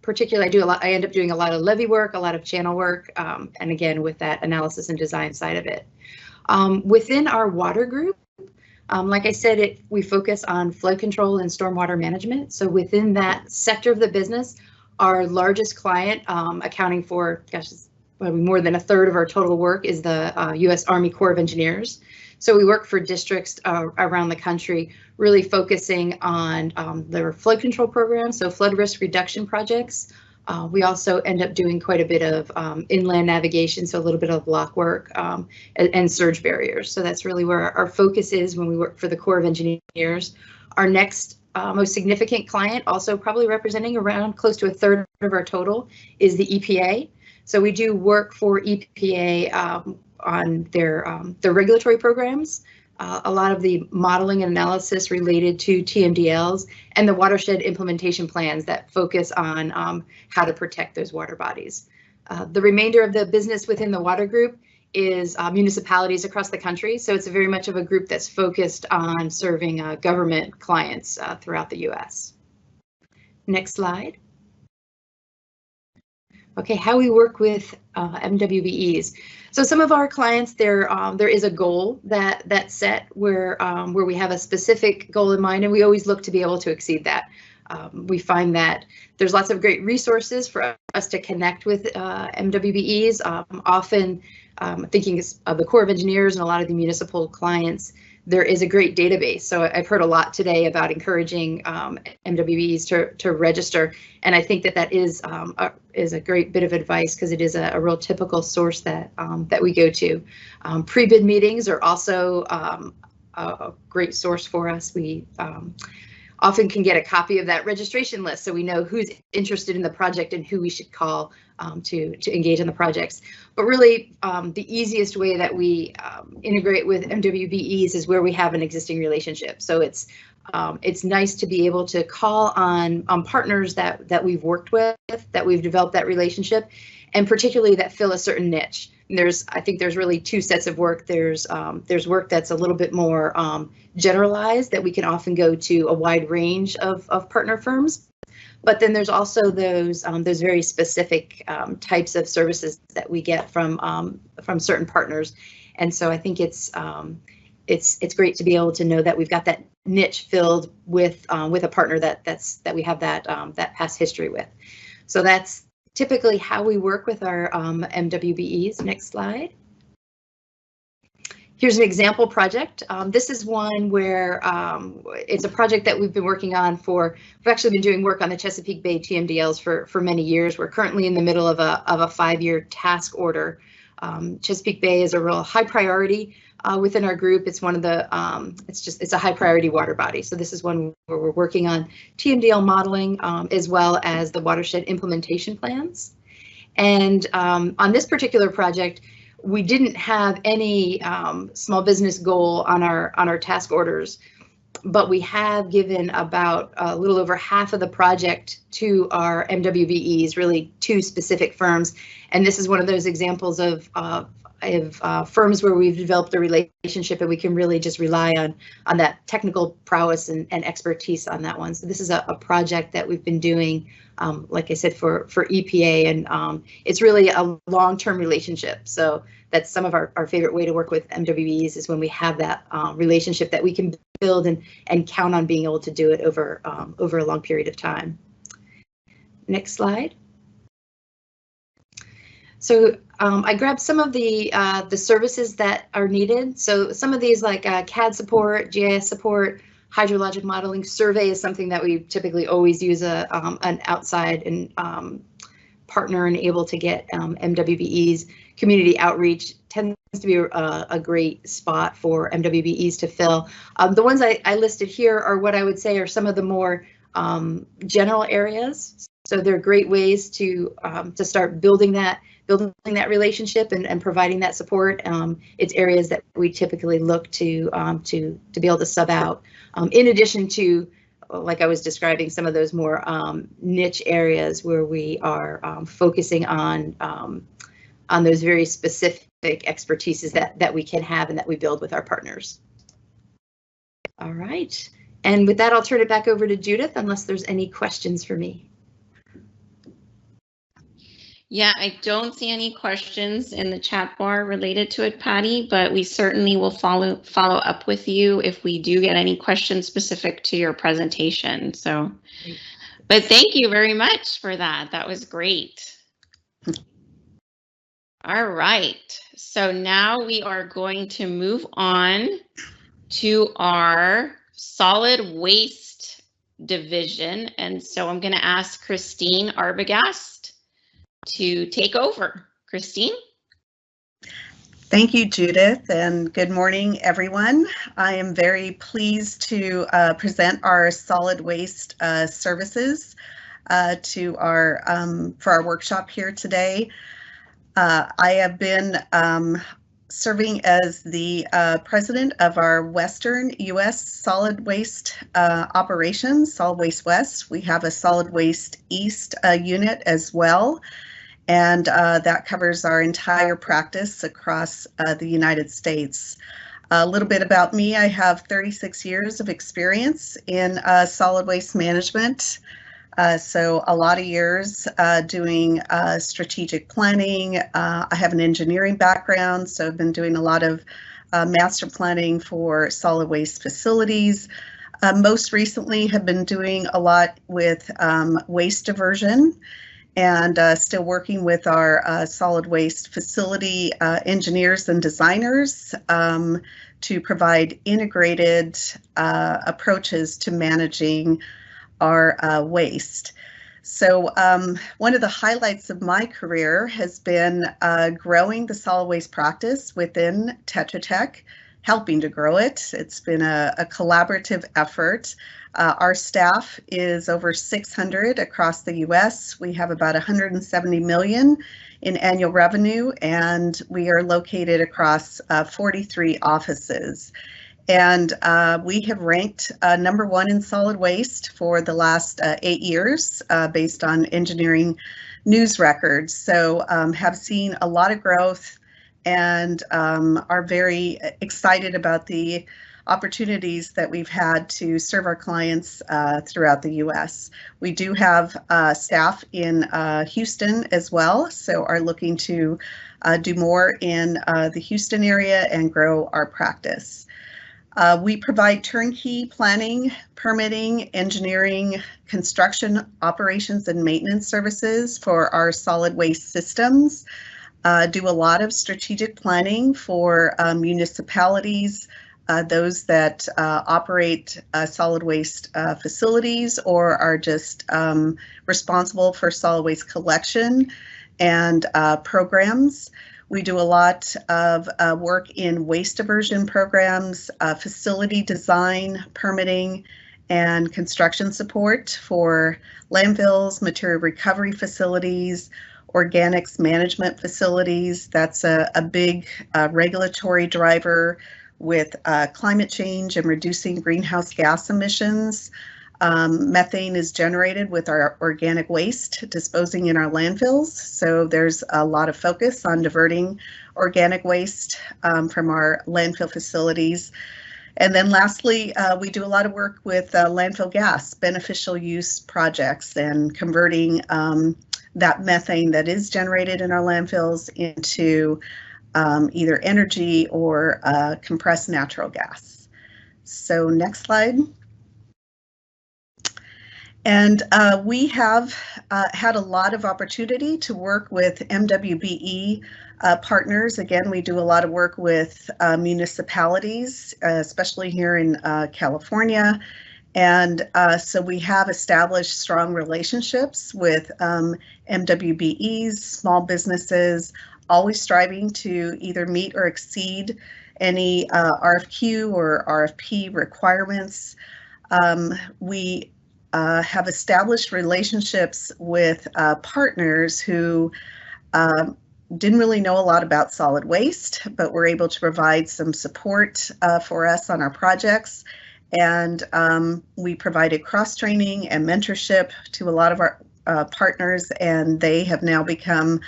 Particularly, I end up doing a lot of levee work, a lot of channel work, and again, with that analysis and design side of it. Within our water group, like I said, we focus on flood control and stormwater management. So within that sector of the business, our largest client, accounting for, gosh, probably more than a third of our total work, is the U.S. Army Corps of Engineers. So we work for districts around the country, really focusing on their flood control programs, so flood risk reduction projects. We also end up doing quite a bit of inland navigation, so a little bit of block work and surge barriers. So that's really where our focus is when we work for the Corps of Engineers. Our next most significant client, also probably representing around close to a third of our total, is the EPA. So we do work for EPA on their regulatory programs, a lot of the modeling and analysis related to TMDLs, and the watershed implementation plans that focus on how to protect those water bodies. The remainder of the business within the water group is municipalities across the country, so it's very much of a group that's focused on serving government clients throughout the U.S. Next slide. Okay, how we work with MWBEs. So some of our clients, there is a goal that's set where we have a specific goal in mind, and we always look to be able to exceed that. We find that there's lots of great resources for us to connect with MWBEs. Often thinking of the Corps of Engineers and a lot of the municipal clients, there is a great database. So I've heard a lot today about encouraging MWBEs to register, and I think that is a great bit of advice, because it is a real typical source that we go to. Pre-bid meetings are also a great source for us. We often can get a copy of that registration list, so we know who's interested in the project and who we should call to engage in the projects. But really, the easiest way that we integrate with MWBEs is where we have an existing relationship. So it's nice to be able to call on partners that we've worked with, that we've developed that relationship, and particularly that fill a certain niche. And I think there's really two sets of work. There's work that's a little bit more generalized, that we can often go to a wide range of partner firms. But then there's also those very specific types of services that we get from certain partners, and so I think it's great to be able to know that we've got that niche filled with a partner that we have that past history with. So that's typically how we work with our MWBEs. Next slide. Here's an example project. This is one where it's a project that we've been working on we've actually been doing work on the Chesapeake Bay TMDLs for many years. We're currently in the middle of a 5-year task order. Chesapeake Bay is a real high priority within our group. It's one of the, it's a high priority water body. So this is one where we're working on TMDL modeling as well as the watershed implementation plans. And on this particular project, we didn't have any small business goal on our task orders, but we have given about a little over half of the project to our MWBEs, really 2 specific firms. And this is one of those examples of firms where we've developed a relationship and we can really just rely on that technical prowess and expertise on that one. So this is a project that we've been doing, like I said, for EPA, and it's really a long-term relationship. So that's some of our favorite way to work with MWBEs, is when we have that relationship that we can build and count on being able to do it over a long period of time. Next slide. So I grabbed some of the services that are needed. So some of these like CAD support, GIS support, hydrologic modeling, survey is something that we typically always use an outside and partner and able to get MWBEs. Community outreach tends to be a great spot for MWBEs to fill. The ones I listed here are what I would say are some of the more general areas. So they're great ways to start building that relationship and providing that support. It's areas that we typically look to be able to sub out. In addition to, like I was describing, some of those more niche areas where we are focusing on those very specific expertises that we can have and that we build with our partners. All right, and with that, I'll turn it back over to Judith unless there's any questions for me. Yeah, I don't see any questions in the chat bar related to it, Patty, but we certainly will follow up with you if we do get any questions specific to your presentation. So, but thank you very much for that. That was great. All right, so now we are going to move on to our solid waste division. And so I'm going to ask Christine Arbogast to take over. Christine? Thank you, Judith, and good morning, everyone. I am very pleased to present our solid waste services to for our workshop here today. I have been serving as the president of our Western U.S. solid waste operations, Solid Waste West. We have a Solid Waste East unit as well. And that covers our entire practice across the United States. A little bit about me, I have 36 years of experience in solid waste management. So a lot of years doing strategic planning. I have an engineering background, so I've been doing a lot of master planning for solid waste facilities. Most recently have been doing a lot with waste diversion, and still working with our solid waste facility engineers and designers to provide integrated approaches to managing our waste. So one of the highlights of my career has been growing the solid waste practice within Tetra Tech, helping to grow it. It's been a collaborative effort. Our staff is over 600 across the U.S. We have about 170 million in annual revenue, and we are located across 43 offices. And we have ranked #1 in solid waste for the last 8 years based on engineering news records. So have seen a lot of growth and are very excited about the opportunities that we've had to serve our clients throughout the U.S. We do have staff in Houston as well, so are looking to do more in the Houston area and grow our practice. We provide turnkey planning, permitting, engineering, construction, operations, and maintenance services for our solid waste systems. Do a lot of strategic planning for municipalities, those that operate solid waste facilities or are just responsible for solid waste collection and programs. We do a lot of work in waste diversion programs, facility design, permitting, and construction support for landfills, material recovery facilities, organics management facilities. That's a big regulatory driver with climate change and reducing greenhouse gas emissions. Methane is generated with our organic waste disposing in our landfills. So there's a lot of focus on diverting organic waste from our landfill facilities. And then lastly, we do a lot of work with landfill gas beneficial use projects and converting that methane that is generated in our landfills into either energy or compressed natural gas. So next slide. And we have had a lot of opportunity to work with MWBE partners. Again, we do a lot of work with municipalities, especially here in California. And so we have established strong relationships with MWBEs, small businesses, always striving to either meet or exceed any RFQ or RFP requirements. We have established relationships with partners who didn't really know a lot about solid waste, but were able to provide some support for us on our projects. And we provided cross-training and mentorship to a lot of our partners, and they have now become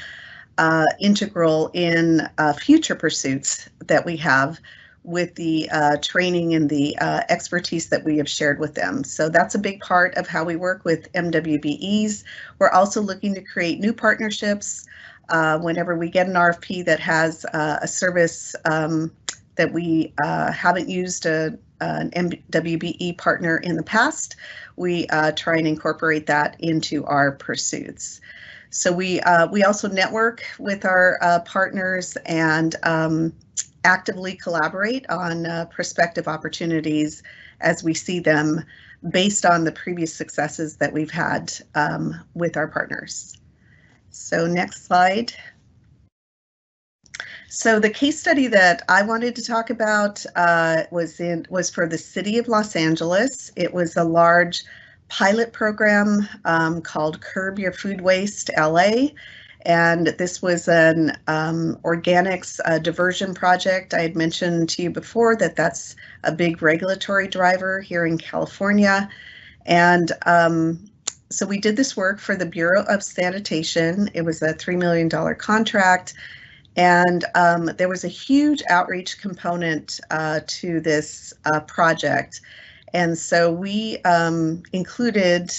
integral in future pursuits that we have with the training and the expertise that we have shared with them. So that's a big part of how we work with MWBEs. We're also looking to create new partnerships whenever we get an RFP that has a service that we haven't used an MWBE partner in the past. We try and incorporate that into our pursuits. So we also network with our partners and actively collaborate on prospective opportunities as we see them based on the previous successes that we've had with our partners. So next slide. So the case study that I wanted to talk about was for the city of Los Angeles. It was a large pilot program called Curb Your Food Waste LA. And this was an organics diversion project. I had mentioned to you before that that's a big regulatory driver here in California. And so we did this work for the Bureau of Sanitation. It was a $3 million contract. And there was a huge outreach component to this project. And so we included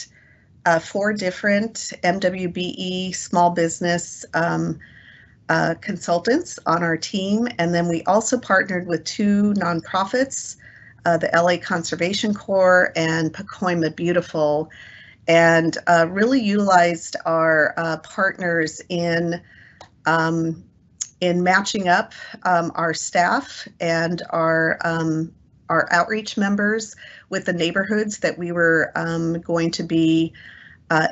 4 different MWBE small business consultants on our team. And then we also partnered with 2 nonprofits, the LA Conservation Corps and Pacoima Beautiful, and really utilized our partners in matching up our staff and our outreach members with the neighborhoods that we were going to be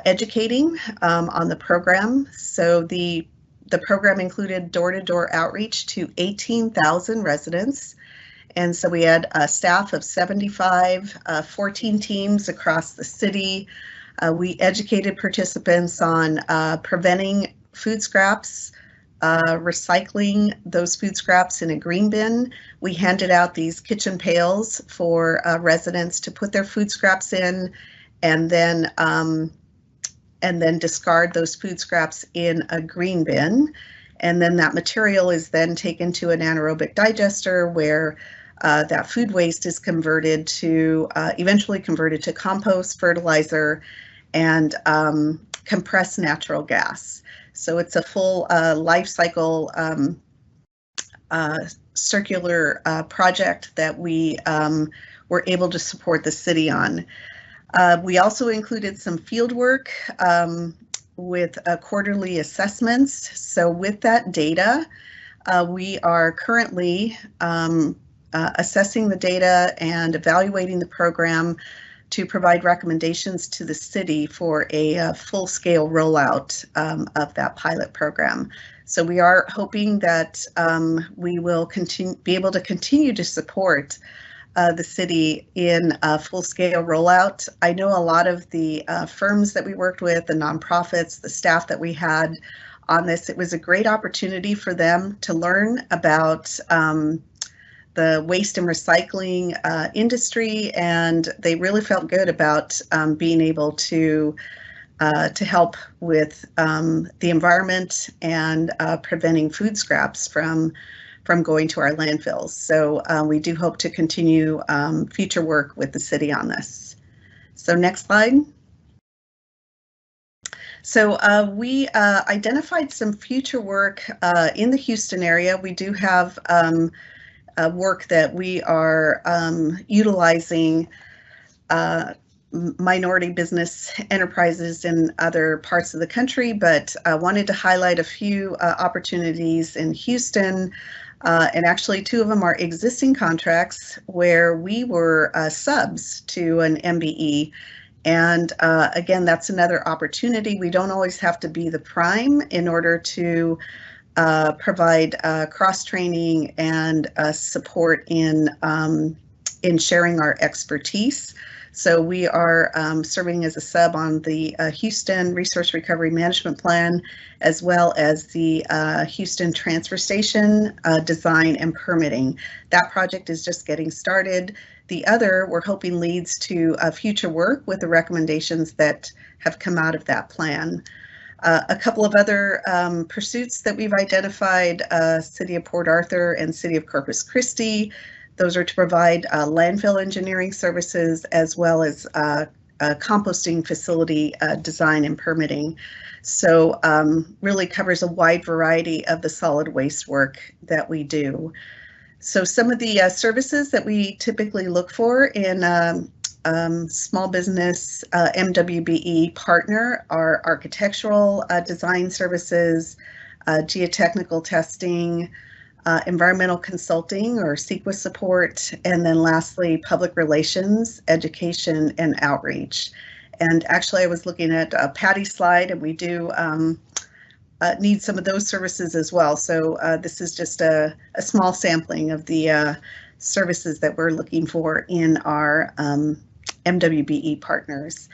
educating on the program. So the program included door-to-door outreach to 18,000 residents. And so we had a staff of 75, 14 teams across the city. We educated participants on preventing food scraps, recycling those food scraps in a green bin. We handed out these kitchen pails for residents to put their food scraps in, and then discard those food scraps in a green bin. And then that material is then taken to an anaerobic digester where that food waste is converted to, eventually converted to compost, fertilizer, and compressed natural gas. So it's a full life cycle circular project that we were able to support the city on. We also included some field work with quarterly assessments. So with that data, we are currently assessing the data and evaluating the program to provide recommendations to the city for a full-scale rollout of that pilot program. So we are hoping that we will be able to continue to support the city in a full-scale rollout. I know a lot of the firms that we worked with, the nonprofits, the staff that we had on this, it was a great opportunity for them to learn about the waste and recycling industry, and they really felt good about being able to help with the environment and preventing food scraps from going to our landfills. So we do hope to continue future work with the city on this. So next slide. So we identified some future work in the Houston area. We do have work that we are utilizing minority business enterprises in other parts of the country, but wanted to highlight a few opportunities in Houston. And actually 2 of them are existing contracts where we were subs to an MBE. And again, that's another opportunity. We don't always have to be the prime in order to provide cross-training and support in sharing our expertise. So we are serving as a sub on the Houston Resource Recovery Management Plan, as well as the Houston Transfer Station design and permitting. That project is just getting started. The other, we're hoping, leads to future work with the recommendations that have come out of that plan. A couple of other pursuits that we've identified, City of Port Arthur and City of Corpus Christi. Those are to provide landfill engineering services as well as composting facility design and permitting. So really covers a wide variety of the solid waste work that we do. So some of the services that we typically look for in small business MWBE partner are architectural design services, geotechnical testing, environmental consulting or CEQA support, and then lastly, public relations, education, and outreach. And actually, I was looking at Patty's slide, and we do need some of those services as well. So this is just a small sampling of the services that we're looking for in our MWBE partners.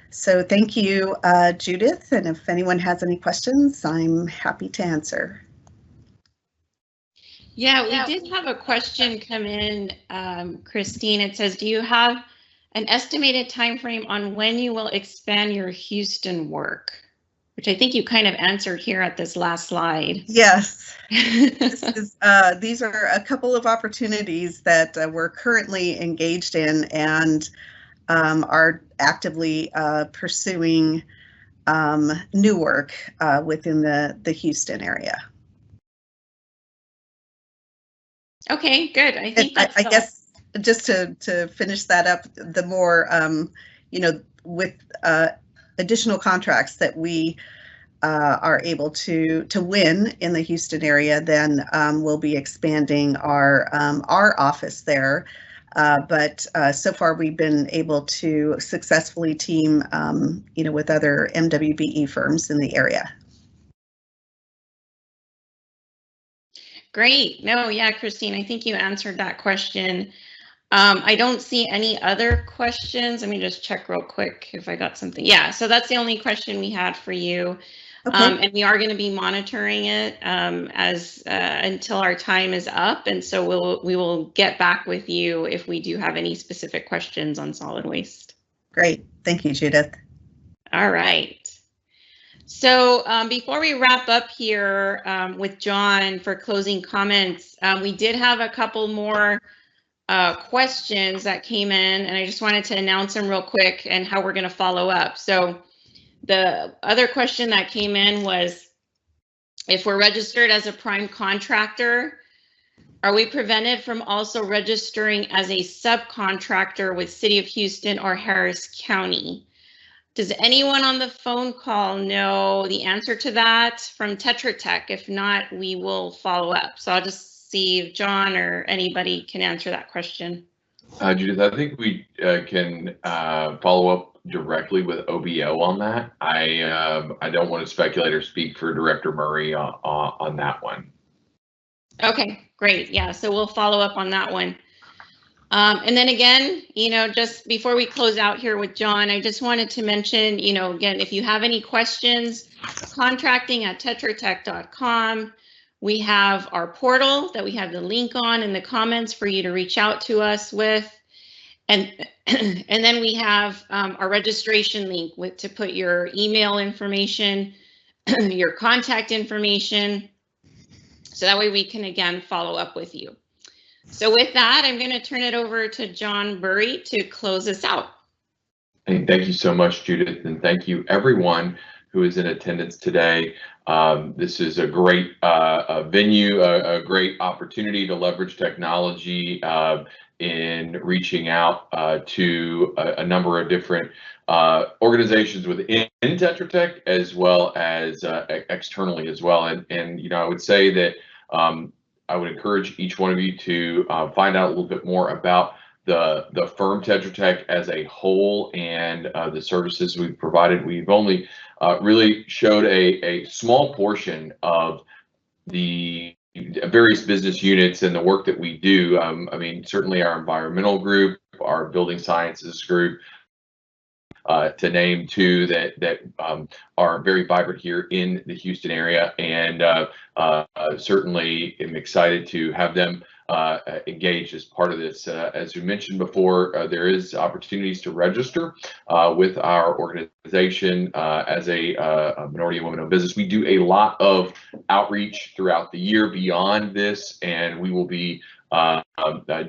So thank you, Judith, and if anyone has any questions, I'm happy to answer. Yeah, we did have a question come in, Christine. It says, do you have an estimated time frame on when you will expand your Houston work? Which I think you kind of answered here at this last slide. Yes. These are a couple of opportunities that we're currently engaged in and are actively pursuing new work within the Houston area. Okay, good. I think that's I guess just to finish that up, the more, with additional contracts that we are able to win in the Houston area, then we'll be expanding our office there. But so far we've been able to successfully team, with other MWBE firms in the area. Great. No, yeah, Christine, I think you answered that question. I don't see any other questions. Let me just check real quick if I got something. Yeah, so that's the only question we had for you. Okay. And we are going to be monitoring it as until our time is up. And so we will get back with you if we do have any specific questions on solid waste. Great. Thank you, Judith. All right. So before we wrap up here with John for closing comments, we did have a couple more questions that came in, and I just wanted to announce them real quick and how we're going to follow up. So the other question that came in was, if we're registered as a prime contractor, are we prevented from also registering as a subcontractor with City of Houston or Harris County? Does anyone on the phone call know the answer to that from Tetra Tech? If not, we will follow up. So I'll just see if John or anybody can answer that question. Judith, I think we can follow up directly with OBO on that. I don't want to speculate or speak for Director Murray on that one. Okay, great. Yeah, so we'll follow up on that one. And then again, just before we close out here with John, I just wanted to mention, again, if you have any questions, contracting@tetratech.com. We have our portal that we have the link on in the comments for you to reach out to us with. And then we have our registration link to put your email information, your contact information, so that way we can, again, follow up with you. So with that, I'm going to turn it over to John Buri to close us out. Hey, thank you so much, Judith, and thank you everyone who is in attendance today. This is a great venue, a great opportunity to leverage technology in reaching out to a number of different organizations within Tetra Tech as well as externally as well. And you know, I would say that I would encourage each one of you to find out a little bit more about the firm Tetra Tech as a whole and the services we've provided. We've only really showed a small portion of the various business units and the work that we do. I mean, certainly our environmental group, our building sciences group, to name two that are very vibrant here in the Houston area, and certainly am excited to have them engaged as part of this. As we mentioned before, there is opportunities to register with our organization as a minority and women-owned business. We do a lot of outreach throughout the year beyond this, and we will be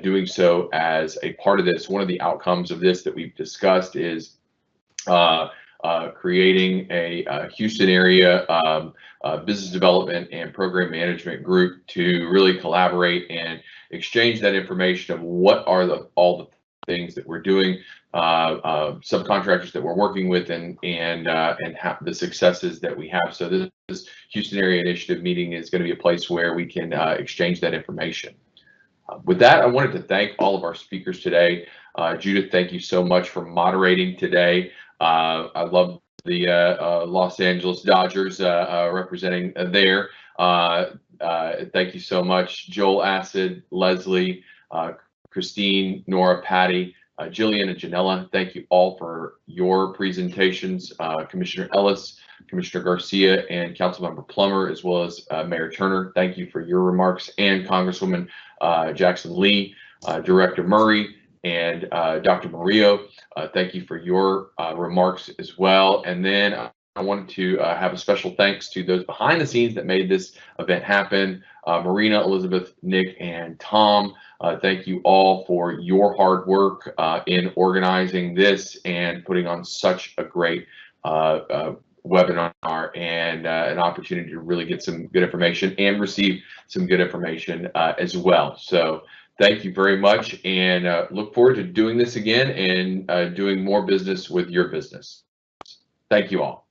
doing so as a part of this. One of the outcomes of this that we've discussed is creating a Houston area business development and program management group to really collaborate and exchange that information of what are all the things that we're doing, subcontractors that we're working with, and the successes that we have. So this Houston area initiative meeting is going to be a place where we can exchange that information. With that, I wanted to thank all of our speakers today. Judith, thank you so much for moderating today. I love the Los Angeles Dodgers representing there. Thank you so much, Joel, Acid, Leslie, Christine, Nora, Patty, Jillian, and Janella. Thank you all for your presentations. Commissioner Ellis, Commissioner Garcia, and Councilmember Plummer, as well as Mayor Turner. Thank you for your remarks, and Congresswoman Jackson Lee, Director Murray, and Dr. Murillo. Thank you for your remarks as well. And then I wanted to have a special thanks to those behind the scenes that made this event happen. Marina, Elizabeth, Nick, and Tom. Thank you all for your hard work in organizing this and putting on such a great webinar and an opportunity to really get some good information and receive some good information as well. So thank you very much, and look forward to doing this again and doing more business with your business. Thank you all.